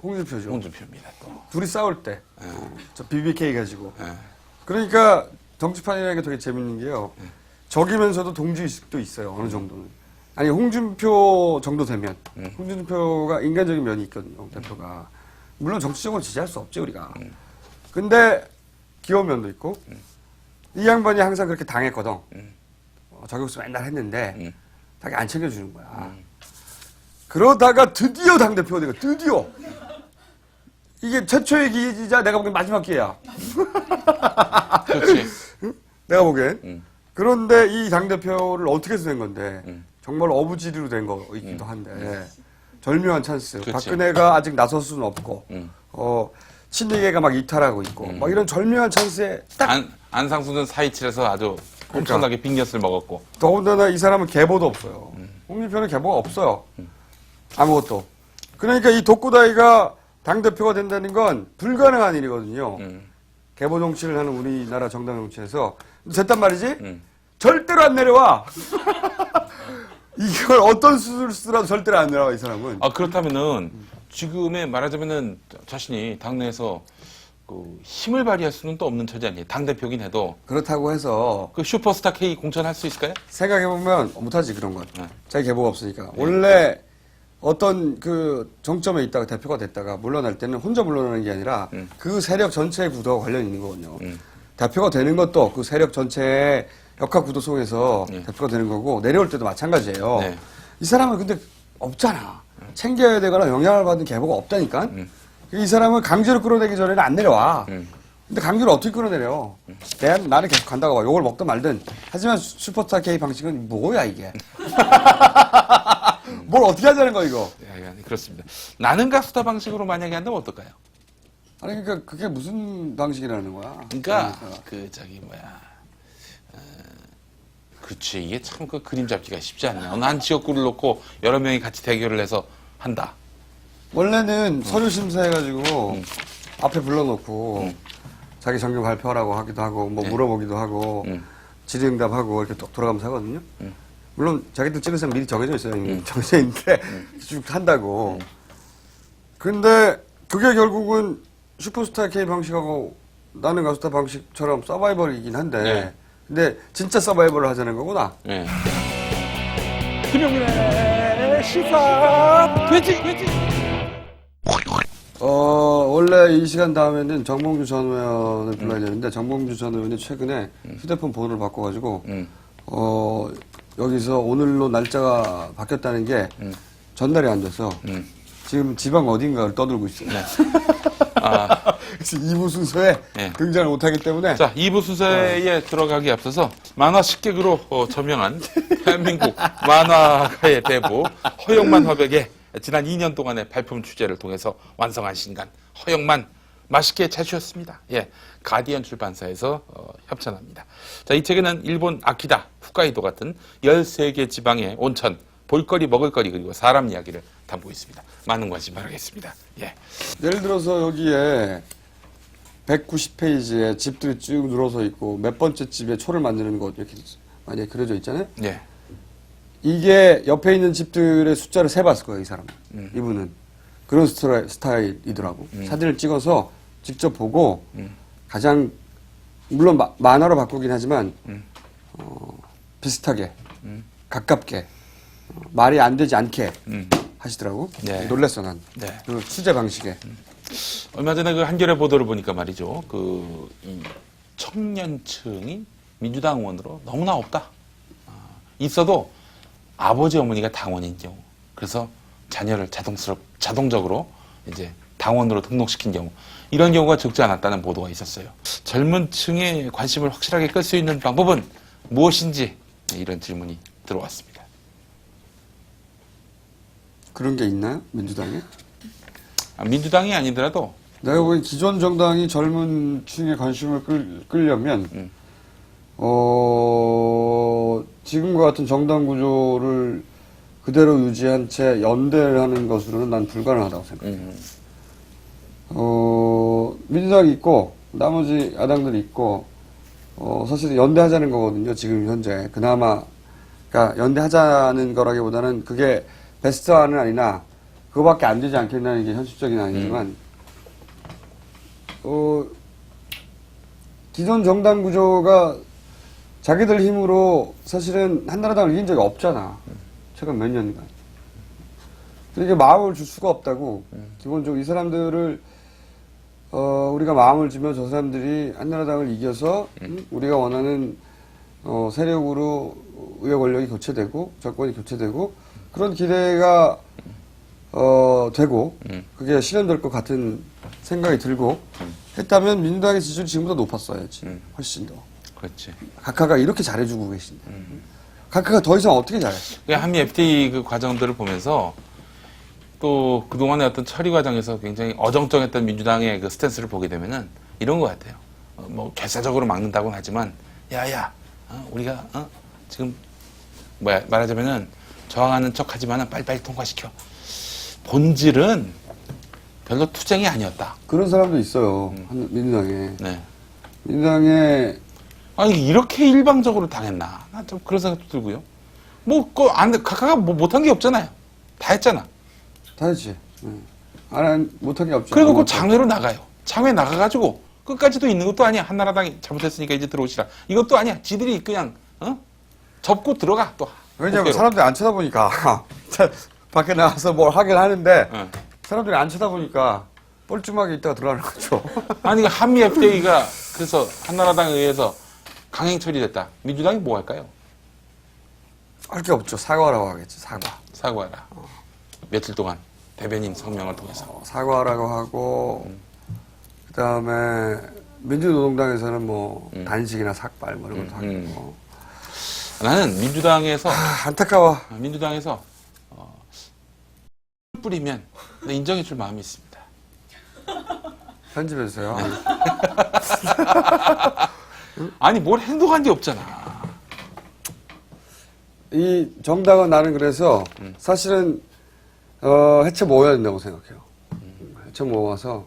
S2: 홍준표죠.
S3: 홍준표입니다. 또.
S2: 둘이 싸울 때. 저 BBK 가지고.
S3: 예.
S2: 그러니까 정치판이라는 게 되게 재밌는 게요. 적이면서도 동지의식도 있어요. 어느 정도는. 아니 홍준표 정도 되면 홍준표가 인간적인 면이 있거든요. 대표가. 물론 정치적으로 지지할 수 없지 우리가. 근데 귀여운 면도 있고 이 양반이 항상 그렇게 당했거든. 저격수 맨날 했는데 자기 안 챙겨주는 거야. 그러다가 드디어 당대표가 되고 드디어 이게 최초의 기회이자 내가 보기엔 마지막 기회야.
S3: 그렇지.
S2: 내가 보기엔. 그런데 이 당대표를 어떻게 해서 된 건데 정말 어부지리로 된 거이기도 한데 절묘한 찬스.
S3: 그치.
S2: 박근혜가 아직 나설 수는 없고 친이계가 막 이탈하고 있고 막 이런 절묘한 찬스에 딱
S3: 안상수는 4.27에서 아주 엄청나게 빅엿을 먹었고
S2: 더군다나 이 사람은 계보도 없어요. 홍준표는 계보가 없어요. 아무것도. 그러니까 이 독고다이가 당대표가 된다는 건 불가능한 일이거든요. 계보 정치를 하는 우리나라 정당 정치에서. 됐단 말이지? 절대로 안 내려와. 이걸 어떤 수술을 쓰라도 절대로 안 내려와, 이 사람은.
S3: 아 그렇다면은 지금의 말하자면은 자신이 당내에서 그 힘을 발휘할 수는 또 없는 처지 아니에요. 당 대표긴 해도
S2: 그렇다고 해서
S3: 그 슈퍼스타 K 공천할 수 있을까요?
S2: 생각해보면 못하지, 그런 건.
S3: 네.
S2: 자기 계보가 없으니까. 원래 어떤 그 정점에 있다가 대표가 됐다가 물러날 때는 혼자 물러나는 게 아니라 그 세력 전체의 구도와 관련이 있는 거거든요. 대표가 되는 것도 그 세력 전체의 역학 구도 속에서 대표가 되는 거고 내려올 때도 마찬가지예요.
S3: 네.
S2: 이 사람은 근데 없잖아. 챙겨야 되거나 영향을 받는 계보가 없다니까. 이 사람은 강제로 끌어내기 전에는 안 내려와. 근데 강제로 어떻게 끌어내려? 나는 계속 간다고 봐. 욕을 먹든 말든. 하지만 슈퍼스타 K 방식은 뭐야 이게? 뭘 어떻게 하자는 거야 이거?
S3: 예, 그렇습니다. 나는 가수다 방식으로 만약에 한다면 어떨까요?
S2: 아니 그러니까 그게 무슨 방식이라는 거야?
S3: 그러니까 그 저기 뭐야, 그치 이게 참 그 그림 잡기가 쉽지 않냐. 어느 한 지역구를 놓고 여러 명이 같이 대결을 해서 한다.
S2: 원래는 서류 심사해가지고 앞에 불러놓고 자기 전경 발표하라고 하기도 하고 뭐 물어보기도 하고 질의응답하고 이렇게 또 돌아가면서 하거든요. 물론 자기들 찍은 사람 미리 정해져 있어요. 이미 정해져 있는데 쭉 한다고. 근데 그게 결국은 슈퍼스타 K 방식하고 나는 가수다 방식처럼 서바이벌이긴 한데
S3: 네.
S2: 근데 진짜 서바이벌을 하자는 거구나.
S3: 예.
S1: 김용민의 시사 돼지.
S2: 원래 이 시간 다음에는 정봉주 전 의원을 불러야 되는데 정봉주 전 의원이 최근에 휴대폰 번호를 바꿔가지고 여기서 오늘로 날짜가 바뀌었다는 게 전달이 안 돼서 지금 지방 어딘가를 떠들고 있어요.
S3: 네. 아,
S2: 그래서 2부 순서에
S3: 네.
S2: 등장을 못하기 때문에
S3: 자 2부 순서에 들어가기 앞서서 만화 10객으로 저명한 대한민국 만화가의 대부 허영만 화백의 지난 2년 동안의 발품 취재를 통해서 완성한 신간 허영만 맛있게 잘 쉬었습니다. 예, 가디언 출판사에서 협찬합니다. 자, 이 책에는 일본 아키다, 홋카이도 같은 13개 지방의 온천, 볼거리, 먹을거리 그리고 사람 이야기를 담고 있습니다. 많은 관심 바라겠습니다. 예.
S2: 예를 들어서 여기에 190페이지에 집들이 쭉 늘어서 있고 몇 번째 집에 초를 만드는 것 이렇게 많이 그려져 있잖아요.
S3: 예.
S2: 이게 옆에 있는 집들의 숫자를 세봤을 거예요, 이 사람은. 이분은. 그런 스타일이더라고. 사진을 찍어서 직접 보고 가장, 물론 만화로 바꾸긴 하지만, 비슷하게 가깝게 말이 안 되지 않게 하시더라고.
S3: 네.
S2: 놀랬어 난.
S3: 네.
S2: 그 취재 방식에.
S3: 얼마 전에 그 한겨레 보도를 보니까 말이죠. 이 청년층이 민주당 의원으로 너무나 없다. 있어도 아버지 어머니가 당원인 경우. 그래서 자녀를 자동적으로 이제 당원으로 등록시킨 경우. 이런 경우가 적지 않았다는 보도가 있었어요. 젊은 층의 관심을 확실하게 끌 수 있는 방법은 무엇인지 이런 질문이 들어왔습니다.
S2: 그런 게 있나요? 민주당에?
S3: 민주당이 아니더라도
S2: 내가 보기엔 기존 정당이 젊은 층의 관심을 끌려면 지금과 같은 정당 구조를 그대로 유지한 채 연대를 하는 것으로는 난 불가능하다고 생각해요. 민주당이 있고 나머지 야당들이 있고 사실 연대하자는 거거든요. 지금 현재 그나마 그러니까 연대하자는 거라기보다는 그게 베스트안은 아니나 그거밖에 안 되지 않겠냐는 게 현실적인 아니지만 기존 정당 구조가 자기들 힘으로 사실은 한나라당을 이긴 적이 없잖아. 최근 몇 년간. 그러니까 마음을 줄 수가 없다고. 기본적으로 이 사람들을 우리가 마음을 주면 저 사람들이 한나라당을 이겨서 우리가 원하는 세력으로 의회 권력이 교체되고 정권이 교체되고 그런 기대가 되고 그게 실현될 것 같은 생각이 들고 했다면 민주당의 지지율이 지금보다 높았어야지. 훨씬 더.
S3: 그렇지.
S2: 각하가 이렇게 잘해주고 계신데. 각하가 더 이상 어떻게 잘해?
S3: 한미 FTA 그 과정들을 보면서 또 그동안의 어떤 처리 과정에서 굉장히 어정쩡했던 민주당의 그 스탠스를 보게 되면은 이런 것 같아요. 뭐 결사적으로 막는다고는 하지만 야야 우리가 지금 말하자면은 저항하는 척하지만은 빨리빨리 통과시켜. 본질은 별로 투쟁이 아니었다.
S2: 그런 사람도 있어요. 민주당에.
S3: 네.
S2: 민주당에
S3: 아니 이렇게 일방적으로 당했나? 난 좀 그런 생각도 들고요. 각하가 못한 게 없잖아요. 다 했잖아.
S2: 다 했지. 못한 게 없죠.
S3: 그리고 그 장외로 나가요. 장외 나가가지고 끝까지도 있는 것도 아니야. 한나라당이 잘못했으니까 이제 들어오시라. 이것도 아니야. 지들이 그냥 접고 들어가 또.
S2: 왜냐면
S3: 어깨로.
S2: 사람들이 안 쳐다보니까 밖에 나가서 뭘 하긴 하는데
S3: 응.
S2: 사람들이 안 쳐다보니까 뻘쭘하게 있다가 들어가는 거죠.
S3: 아니 한미 FTA가 그래서 한나라당에 의해서 강행 처리됐다. 민주당이 뭐 할까요?
S2: 할 게 없죠. 사과라고 하겠지.
S3: 사과하라. 며칠 동안 대변인 성명을 통해서.
S2: 사과라고 하고 그다음에 민주노동당에서는 뭐 단식이나 삭발 뭐 이런 것도 하고.
S3: 나는 민주당에서
S2: 안타까워.
S3: 뿌리면 인정해줄 마음이 있습니다.
S2: 편집해주세요.
S3: 아니 뭘 행동한 게 없잖아.
S2: 이 정당은 나는 그래서 사실은 해체 모아야 된다고 생각해요. 해체 모아서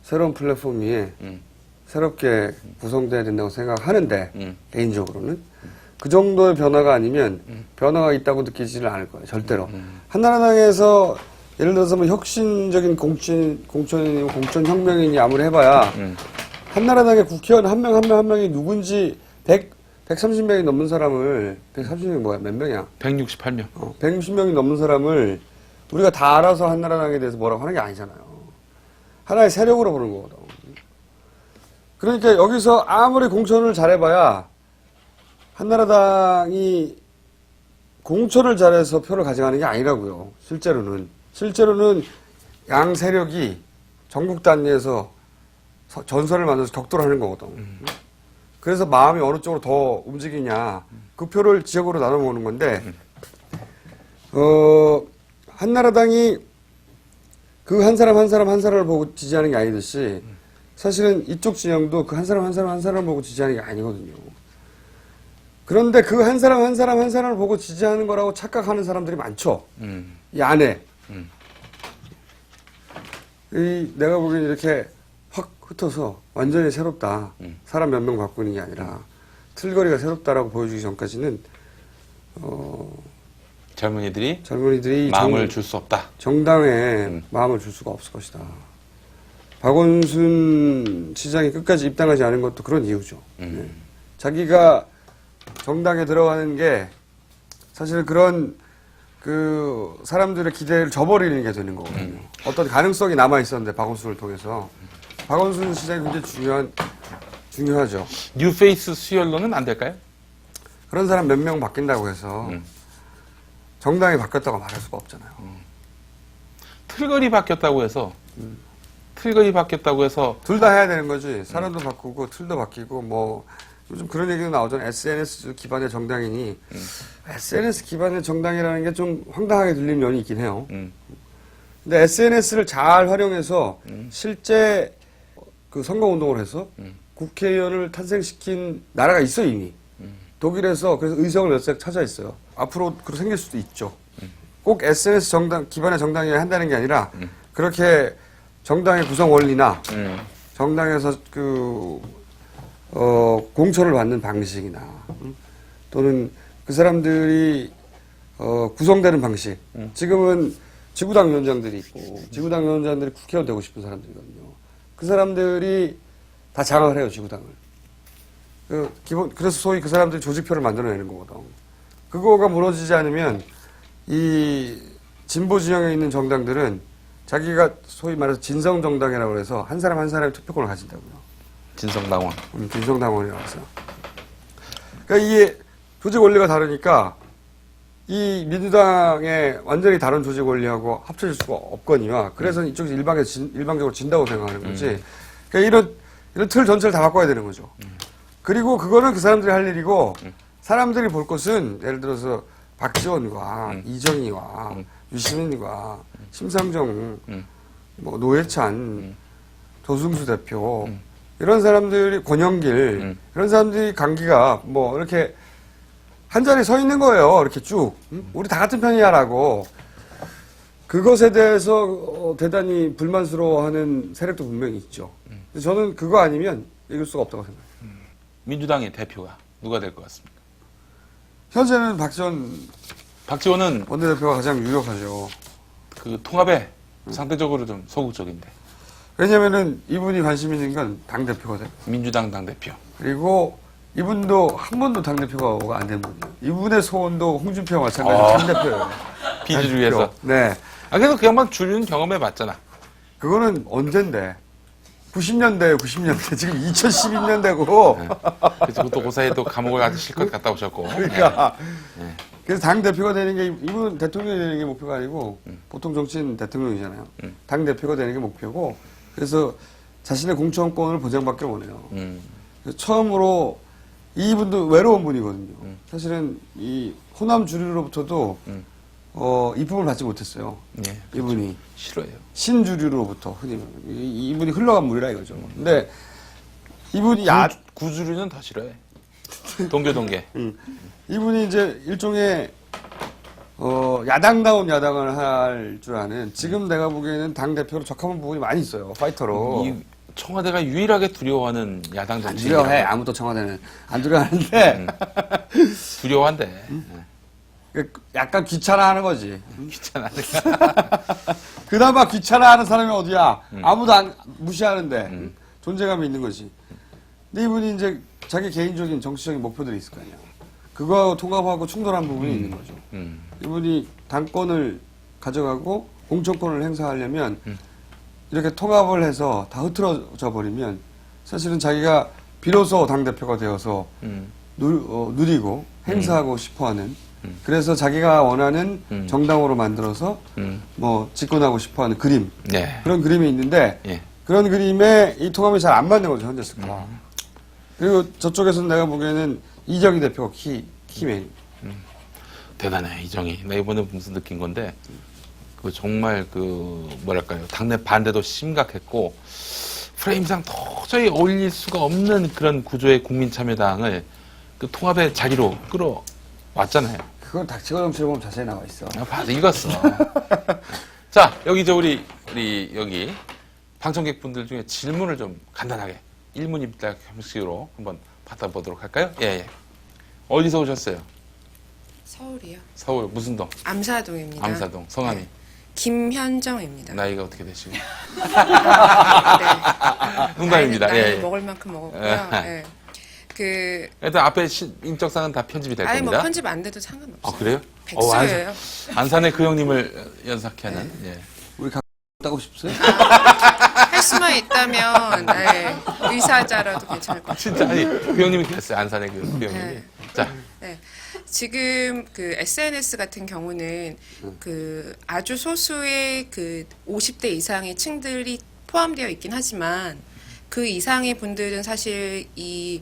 S2: 새로운 플랫폼 위에 새롭게 구성돼야 된다고 생각하는데 개인적으로는 그 정도의 변화가 아니면 변화가 있다고 느끼지를 않을 거예요. 절대로. 한나라당에서 예를 들어서 뭐 혁신적인 공천이니 공천혁명이니 아무리 해봐야 한나라당의 국회의원 한 명이 누군지 130명이 넘는 사람을 130명이 뭐야? 몇 명이야?
S3: 168명.
S2: 160명이 넘는 사람을 우리가 다 알아서 한나라당에 대해서 뭐라고 하는 게 아니잖아요. 하나의 세력으로 보는 거거든. 그러니까 여기서 아무리 공천을 잘해봐야 한나라당이 공천을 잘해서 표를 가져가는 게 아니라고요. 실제로는 양 세력이 전국 단위에서 전선을 만들어서 격돌하는 거거든. 그래서 마음이 어느 쪽으로 더 움직이냐. 그 표를 지역으로 나눠 먹는 건데, 한나라당이 그 한 사람을 보고 지지하는 게 아니듯이 사실은 이쪽 진영도 그 한 사람을 보고 지지하는 게 아니거든요. 그런데 그 한 사람을 보고 지지하는 거라고 착각하는 사람들이 많죠. 이 안에. 내가 보기엔 이렇게 확 흩어서 완전히 새롭다. 사람 몇 명 바꾸는 게 아니라 틀거리가 새롭다라고 보여주기 전까지는 젊은이들이
S3: 마음을 줄 수 없다.
S2: 정당에 마음을 줄 수가 없을 것이다. 박원순 시장이 끝까지 입당하지 않은 것도 그런 이유죠. 자기가 정당에 들어가는 게 사실은 그런 그 사람들의 기대를 저버리는 게 되는 거거든요. 어떤 가능성이 남아 있었는데 박원순을 통해서 박원순 시장이 굉장히 중요하죠.
S3: 뉴페이스 수혈로는 안 될까요?
S2: 그런 사람 몇 명 바뀐다고 해서 정당이 바뀌었다고 말할 수가 없잖아요.
S3: 틀거리 바뀌었다고 해서 틀거리 바뀌었다고 해서
S2: 둘 다 해야 되는 거지. 사람도 바꾸고 틀도 바뀌고 뭐 요즘 그런 얘기도 나오잖아요. SNS 기반의 정당이니 SNS 기반의 정당이라는 게 좀 황당하게 들리는 면이 있긴 해요. 근데 SNS를 잘 활용해서 실제 그 선거운동을 해서 국회의원을 탄생시킨 나라가 있어 이미. 독일에서 그래서 의석을 몇 석 찾아 있어요. 앞으로 그렇게 생길 수도 있죠. 꼭 SNS 정당 기반의 정당이 한다는 게 아니라 그렇게 정당의 구성 원리나 정당에서 공천을 받는 방식이나 또는 그 사람들이 구성되는 방식. 지금은 지구당 위원장들이 있고 지구당 위원장들이 국회의원 되고 싶은 사람들이거든요. 그 사람들이 다 장악을 해요, 지구당을. 그래서 소위 그 사람들이 조직표를 만들어내는 거거든. 그거가 무너지지 않으면 이 진보 진영에 있는 정당들은 자기가 소위 말해서 진성정당이라고 해서 한 사람 한 사람의 투표권을 가진다고요.
S3: 진성당원.
S2: 진성당원이라고 해서. 그러니까 이게 조직 원리가 다르니까 이 민주당의 완전히 다른 조직 원리하고 합쳐질 수가 없거니와 그래서 이쪽에서 일방적으로 진다고 생각하는 거지. 그러니까 이런 틀 전체를 다 바꿔야 되는 거죠. 그리고 그거는 그 사람들이 할 일이고 사람들이 볼 것은 예를 들어서 박지원과 이정희와 유시민과 심상정, 뭐 노회찬, 조승수 대표 이런 사람들이 권영길 이런 사람들이 강기가 뭐 이렇게 한 자리에 서 있는 거예요. 이렇게 쭉 우리 다 같은 편이야라고 그것에 대해서 대단히 불만스러워하는 세력도 분명히 있죠. 근데 저는 그거 아니면 이길 수가 없다고 생각해요.
S3: 민주당의 대표가 누가 될 것 같습니까?
S2: 현재는
S3: 박지원은
S2: 원내대표가 가장 유력하죠.
S3: 그 통합에 상대적으로 좀 소극적인데
S2: 왜냐면은 이분이 관심 있는 건 당대표거든.
S3: 민주당 당대표.
S2: 그리고 이분도 한 번도 당대표가 안 된 분이에요. 이분의 소원도 홍준표와 마찬가지로 당대표예요.
S3: 비주류에서.
S2: 네.
S3: 그래서 그 양반 주류는 경험해 봤잖아.
S2: 그거는 언젠데. 90년대에요, 90년대. 지금 2012년대고.
S3: 네. 그래서 또 그 사이에 또 감옥을 아주 실컷 갔다 오셨고.
S2: 그러니까. 그래서 당대표가 되는 게, 이분은 대통령이 되는 게 목표가 아니고, 보통 정치인 대통령이잖아요. 당대표가 되는 게 목표고, 그래서 자신의 공천권을 보장받기 원해요. 그래서 처음으로 이분도 외로운 분이거든요. 사실은 이 호남 주류로부터도 이쁨을 받지 못했어요.
S3: 예,
S2: 이분이.
S3: 싫어요.
S2: 신주류로부터 흔히 이분이 흘러간 물이라 이거죠. 근데 이분이
S3: 구주류는 더 싫어해. 동계.
S2: 이분이 이제 일종의 야당다운 야당을 할 줄 아는 지금 내가 보기에는 당 대표로 적합한 부분이 많이 있어요. 파이터로.
S3: 이 청와대가 유일하게 두려워하는 야당
S2: 안
S3: 정치인이라고.
S2: 두려워해. 아무도 청와대는 안 두려워하는데
S3: 두려워한대.
S2: 약간 귀찮아하는 거지.
S3: 귀찮아하니까.
S2: 그나마 귀찮아하는 사람이 어디야? 아무도 무시하는데 존재감이 있는 거지. 근데 이분이 이제 자기 개인적인 정치적인 목표들이 있을 거 아니야. 그거하고 통합하고 충돌한 부분이 있는 거죠. 이분이 당권을 가져가고 공천권을 행사하려면 이렇게 통합을 해서 다 흐트러져 버리면 사실은 자기가 비로소 당대표가 되어서 누리고 행사하고 싶어하는 그래서 자기가 원하는 정당으로 만들어서 뭐 집권하고 싶어하는 그림
S3: 네.
S2: 그런 그림이 있는데
S3: 예.
S2: 그런 그림에 이 통합이 잘 안 맞는 거죠 현재 스크가. 그리고 저쪽에서는 내가 보기에는 이정희 대표가 키맨.
S3: 대단해 이정희. 나 이번에 무슨 느낀 건데 그 정말 그 뭐랄까요 당내 반대도 심각했고 프레임상 도저히 어울릴 수가 없는 그런 구조의 국민참여당을 그 통합의 자리로 끌어왔잖아요.
S2: 그건 닥치고 정치를 보면 자세히 나와 있어.
S3: 봐서 읽었어. 자 여기 여기 방청객분들 중에 질문을 좀 간단하게 1문 1답 형식으로 한번 받아보도록 할까요? 예. 어디서 오셨어요?
S5: 서울이요.
S3: 서울 무슨 동?
S5: 암사동입니다.
S3: 암사동. 성함이?
S5: 네. 김현정입니다.
S3: 나이가 어떻게 되시고?
S5: 네.
S3: 농담입니다.
S5: 나이는
S3: 예.
S5: 먹을 만큼 먹었고요. 네.
S3: 일단 앞에 인적사항은 다 편집이 될
S5: 아니 뭐
S3: 겁니다.
S5: 편집 안 돼도 상관없어요.
S3: 아, 그래요?
S5: 백수예요.
S3: 안산의 그 형님을 연상케하는. 예.
S2: 우리 따고 싶어요?
S5: 할 수만 있다면 네, 의사자라도 괜찮을 것 같아요.
S3: 진짜 아니 그 형님이 그랬어요. 안산의 그 형님이.
S5: 네.
S3: 자,
S5: 네. 지금 그 SNS 같은 경우는 그 아주 소수의 그 50대 이상의 층들이 포함되어 있긴 하지만 그 이상의 분들은 사실 이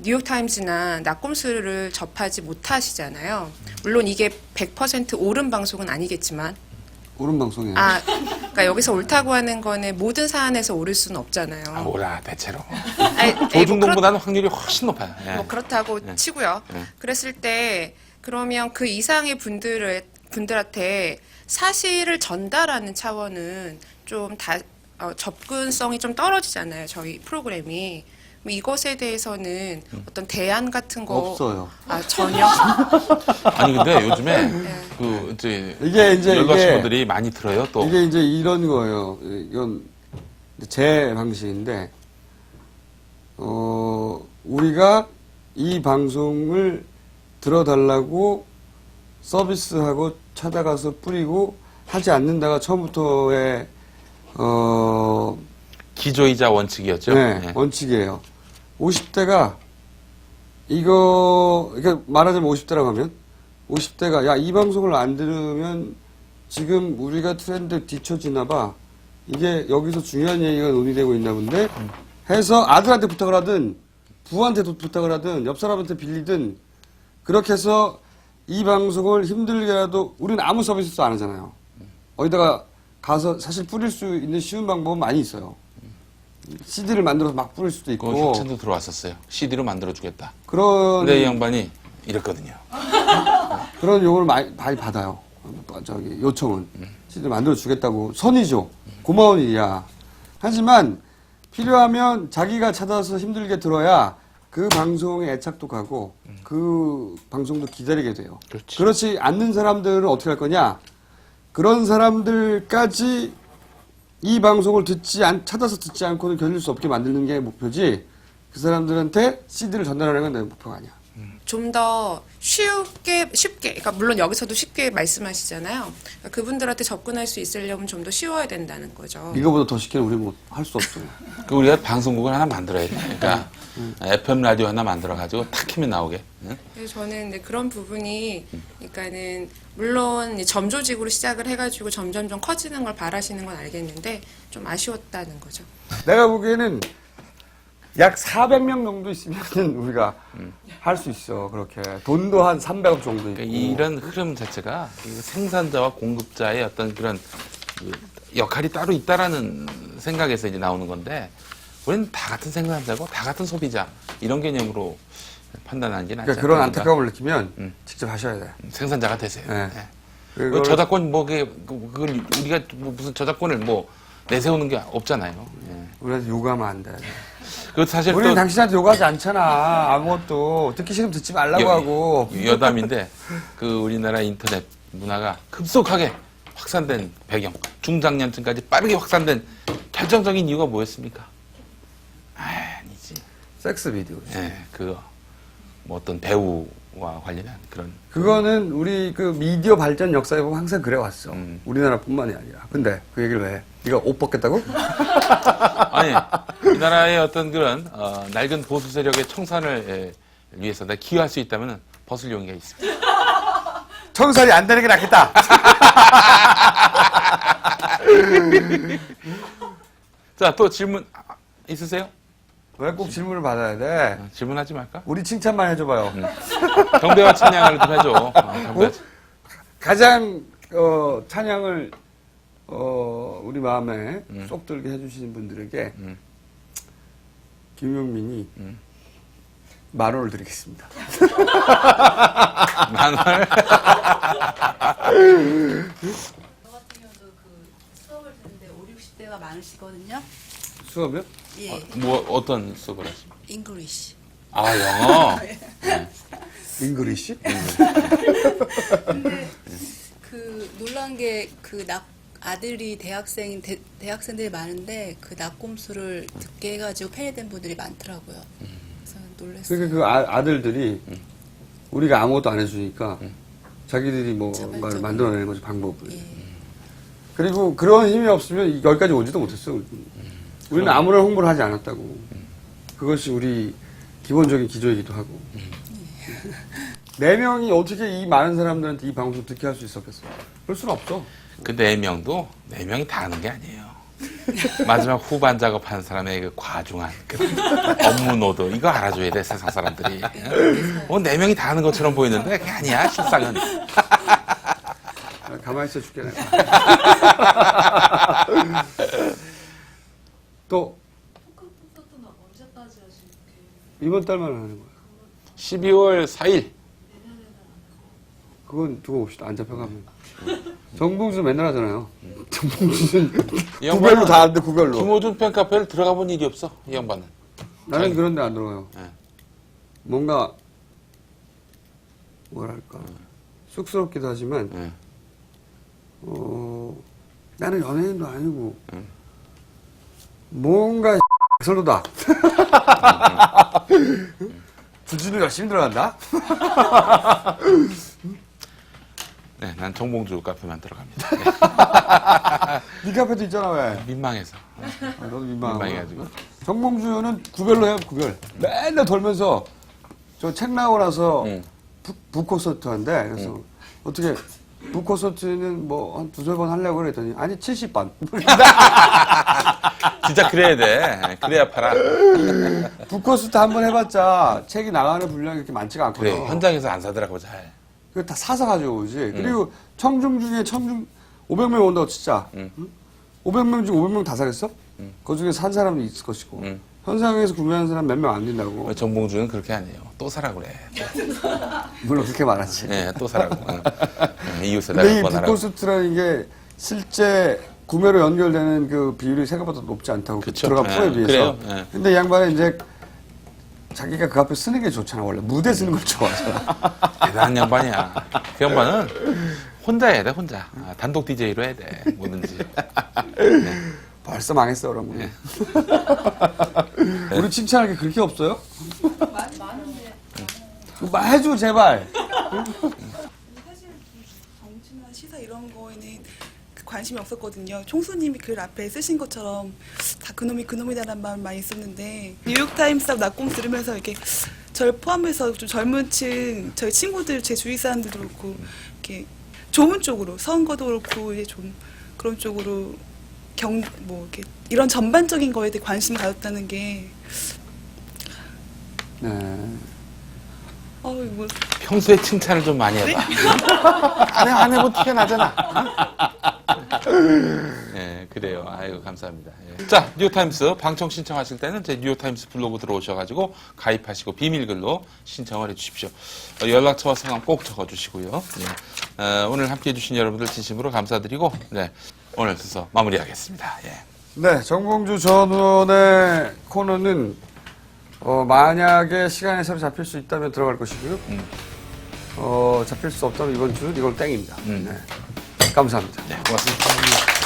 S5: 뉴욕타임즈나 낙곰수를 접하지 못하시잖아요. 물론 이게 100% 옳은 방송은 아니겠지만
S2: 옳은 방송이에요.
S5: 그러니까 여기서 옳다고 하는 거는 모든 사안에서 옳을 수는 없잖아요.
S3: 뭐라 대체로.
S5: 아니,
S3: 조중동보다는 확률이 훨씬 높아요. 예.
S5: 뭐 그렇다고 치고요. 그랬을 때 그러면 그 이상의 분들한테 사실을 전달하는 차원은 좀 접근성이 좀 떨어지잖아요. 저희 프로그램이. 뭐 이것에 대해서는 어떤 대안 같은 거
S2: 없어요.
S5: 전혀.
S3: 아니 근데 요즘에 그 이제
S2: 이게
S3: 연락신 분들이 많이 들어요. 또
S2: 이게 이제 이런 거예요. 이건 제 방식인데, 우리가 이 방송을 들어달라고 서비스하고 찾아가서 뿌리고 하지 않는다가 처음부터의,
S3: 기조이자 원칙이었죠.
S2: 네,
S3: 예.
S2: 원칙이에요. 50대가 그러니까 말하자면 50대라고 하면 50대가 야, 이 방송을 안 들으면 지금 우리가 트렌드 뒤처지나 봐. 이게 여기서 중요한 얘기가 논의되고 있나 본데 해서 아들한테 부탁을 하든 부한테 부탁을 하든 옆 사람한테 빌리든 그렇게 해서 이 방송을 힘들게라도 우리는 아무 서비스도 안 하잖아요. 어디다가 가서 사실 뿌릴 수 있는 쉬운 방법은 많이 있어요. CD를 만들어서 막 뿌릴 수도
S3: 그
S2: 있고.
S3: 협찬도 들어왔었어요. CD로 만들어주겠다.
S2: 그런
S3: 근데 이 양반이 이랬거든요.
S2: 그런 요구를 많이 받아요. 요청은. CD를 만들어 주겠다고. 선이죠. 고마운 일이야. 하지만 필요하면 자기가 찾아서 힘들게 들어야 그 방송에 애착도 가고 그 방송도 기다리게 돼요.
S3: 그렇지.
S2: 그렇지 않는 사람들은 어떻게 할 거냐? 그런 사람들까지 이 방송을 찾아서 듣지 않고는 견딜 수 없게 만드는 게 목표지, 그 사람들한테 CD를 전달하는 건 내 목표가 아니야.
S5: 좀 더 쉽게, 그러니까 물론 여기서도 쉽게 말씀하시잖아요. 그러니까 그분들한테 접근할 수 있으려면 좀 더 쉬워야 된다는 거죠.
S2: 이거보다 더 시키면 우리 뭐 할 수 없어요.
S3: 그 우리가 방송국을 하나 만들어야 돼. 그러니까 FM 라디오 하나 만들어가지고 탁 키면 나오게. 응?
S5: 그래서 저는 이제 그런 부분이, 그러니까는 물론 점조직으로 시작을 해가지고 점점점 커지는 걸 바라시는 건 알겠는데 좀 아쉬웠다는 거죠.
S2: 내가 보기에는 약 400명 정도 있으면 우리가 할 수 있어. 그렇게. 돈도 한 300억 정도 있고.
S3: 그러니까 이런 흐름 자체가 생산자와 공급자의 어떤 그런 그 역할이 따로 있다라는 생각에서 이제 나오는 건데, 우리는 다 같은 생산자고 다 같은 소비자 이런 개념으로 판단하는 게 낫지
S2: 그러니까 그런
S3: 않겠는가.
S2: 안타까움을 느끼면 직접 하셔야 돼.
S3: 생산자가 되세요.
S2: 네.
S3: 네.
S2: 그거를-
S3: 저작권 그걸 우리가 무슨 저작권을 내세우는 게 없잖아요. 예.
S2: 우리한테 요구하면 안 돼.
S3: 그 사실
S2: 우리는
S3: 또
S2: 당신한테 요구하지 않잖아. 아무것도. 듣기 싫으면 듣지 말라고 하고.
S3: 여담인데 그 우리나라 인터넷 문화가 급속하게 확산된 배경, 중장년층까지 빠르게 확산된 결정적인 이유가 뭐였습니까? 아니지.
S2: 섹스 비디오.
S3: 예, 그거 뭐 어떤 배우와 관련한 그런.
S2: 그거는 우리 그 미디어 발전 역사에 보면 항상 그래왔어.
S3: 음.
S2: 우리나라뿐만이 아니라. 근데 그 얘기를 왜 해? 네가 옷 벗겠다고?
S3: 아니, 이 나라의 어떤 그런 낡은 보수 세력의 청산을 위해서 내가 기여할 수 있다면 벗을 용의가 있습니다.
S2: 청산이 안 되는 게 낫겠다.
S3: 자, 또 질문 있으세요?
S2: 왜 꼭 질문을 받아야 돼?
S3: 질문하지 말까?
S2: 우리 칭찬만 해줘봐요.
S3: 경배와 찬양을 좀 해줘. 경배와
S2: 가장 찬양을 우리 마음에 쏙 들게 해주시는 분들에게 김용민이 10,000원을 드리겠습니다.
S3: 만월.
S6: 저 같은 경우도 그 수업을 듣는데 5, 60대가 많으시거든요.
S2: 수업이요?
S6: 예.
S3: 뭐 어떤 수업을 하십니까?
S6: 잉글리시.
S3: 아, 영어.
S2: 잉글리시?
S6: 근데 그 놀란 게 그 아들이 대학생들이 많은데 그 낙곰수를 듣게 해가지고 팬이 된 분들이 많더라고요. 그래서
S5: 놀랐어요.
S2: 그러니까 그 아들들이 우리가 아무것도 안 해주니까 자기들이 뭔가를
S5: 자발적으로.
S2: 만들어내는 거죠, 방법을.
S5: 예.
S2: 그리고 그런 힘이 없으면 여기까지 오지도 못했어요. 우리는 아무런 홍보를 하지 않았다고. 그것이 우리 기본적인 기조이기도 하고. 4명이 어떻게 이 많은 사람들한테 이 방송을 듣게 할 수 있었겠어요? 그럴 수는 없어.
S3: 그 4명도 4명이 다 하는 게 아니에요. 마지막 후반 작업한 사람의 그 과중한 그 업무 노도 이거 알아줘야 돼 세상 사람들이. 4명이 다 하는 것처럼 보이는데 그게 아니야 실상은.
S2: 가만히 있어 줄게. 내가. 또
S6: 콘서트는 언제까지 하실게?
S2: 이번 달만 하는 거야.
S3: 12월 4일.
S2: 그건 두고 봅시다. 안 잡혀가면. 정봉주 맨날 하잖아요. 정봉주는
S3: 이
S2: 구별로
S3: 양반은
S2: 다 하는데 구별로.
S3: 김호준 팬카페를 들어가 본 일이 없어 이 양반은.
S2: 나는
S3: 자기-
S2: 그런 데 안 들어가요.
S3: 네.
S2: 뭔가 뭐랄까 쑥스럽기도 하지만
S3: 네.
S2: 나는 연예인도 아니고 뭔가 설도다. 주진우 열심히 들어간다.
S3: 네, 난 정봉주 카페만 들어갑니다.
S2: 네 카페도 있잖아 왜?
S3: 민망해서.
S2: 너도 민망하고.
S3: 민망해가지고.
S2: 정봉주는 구별로 해요 구별. 맨날 돌면서 저 책 나오고 나서 북콘서트 한대. 그래서 어떻게 북콘서트는 뭐 한 2-3번 하려고 그랬더니 아니 70번.
S3: 진짜 그래야 돼. 그래야 팔아.
S2: 북콘서트 한 번 해봤자 책이 나가는 분량이 그렇게 많지가 않거든.
S3: 그래 현장에서 안 사더라고 잘.
S2: 그거 다 사서 가져오지. 그리고 청중 중에 500명 온다고 진짜. 500명 중 500명 다 사겠어? 그 중에 산 사람이 있을 것이고. 현장에서 구매하는 사람 몇 명 안 된다고.
S3: 정봉주는 그렇게 안 해요. 또 사라 그래.
S2: 물론 그렇게 말하지.
S3: 네, 또 사라고. 이웃에다가
S2: 근데 이
S3: 권하라고.
S2: 북콘서트라는 게 실제 구매로 연결되는 그 비율이 생각보다 높지 않다고.
S3: 그쵸.
S2: 들어간
S3: 예,
S2: 표에 비해서.
S3: 그래요. 예.
S2: 근데 이 양반은 이제 자기가 그 앞에 쓰는 게 좋잖아. 원래 무대 쓰는 걸 좋아하잖아.
S3: 대단한 양반이야. 그 양반은 혼자 해야 돼, 혼자. 단독 DJ로 해야 돼, 뭐든지.
S2: 벌써 망했어 그럼.
S3: 네.
S2: 우리 칭찬할 게 그렇게 없어요?
S6: 많은데
S2: 해줘 제발.
S7: 사실 정치나 시사 이런 거에는 관심이 없었거든요. 총수님이 글 앞에 쓰신 것처럼 다 그놈이 그놈이다라는 마음 많이 있었는데 뉴욕타임스하고 낙공 들으면서 이렇게 저를 포함해서 좀 젊은 층 저희 친구들 제 주위 사람들도 그렇고 이렇게 좋은 쪽으로 선거도 그렇고 이제 좀 그런 쪽으로 이렇게 이런 전반적인 거에 대해 관심 가졌다는 게
S2: 네.
S7: 이거
S3: 평소에 칭찬을 좀 많이 해봐. 안 해본 티가 나잖아. 네, 그래요. 아이고, 감사합니다. 예. 자, 뉴욕타임스 방청 신청하실 때는 제 뉴욕타임스 블로그 들어오셔가지고 가입하시고 비밀글로 신청을 해주십시오. 연락처와 성함 꼭 적어주시고요. 예. 오늘 함께 해주신 여러분들 진심으로 감사드리고, 네, 오늘 순서 마무리하겠습니다. 예.
S2: 네, 정봉주 전 의원의 코너는 만약에 시간에 새로 잡힐 수 있다면 들어갈 것이고요. 잡힐 수 없다면 이번 주는 이걸 땡입니다. 네. 감사합니다.
S3: 네, 고맙습니다.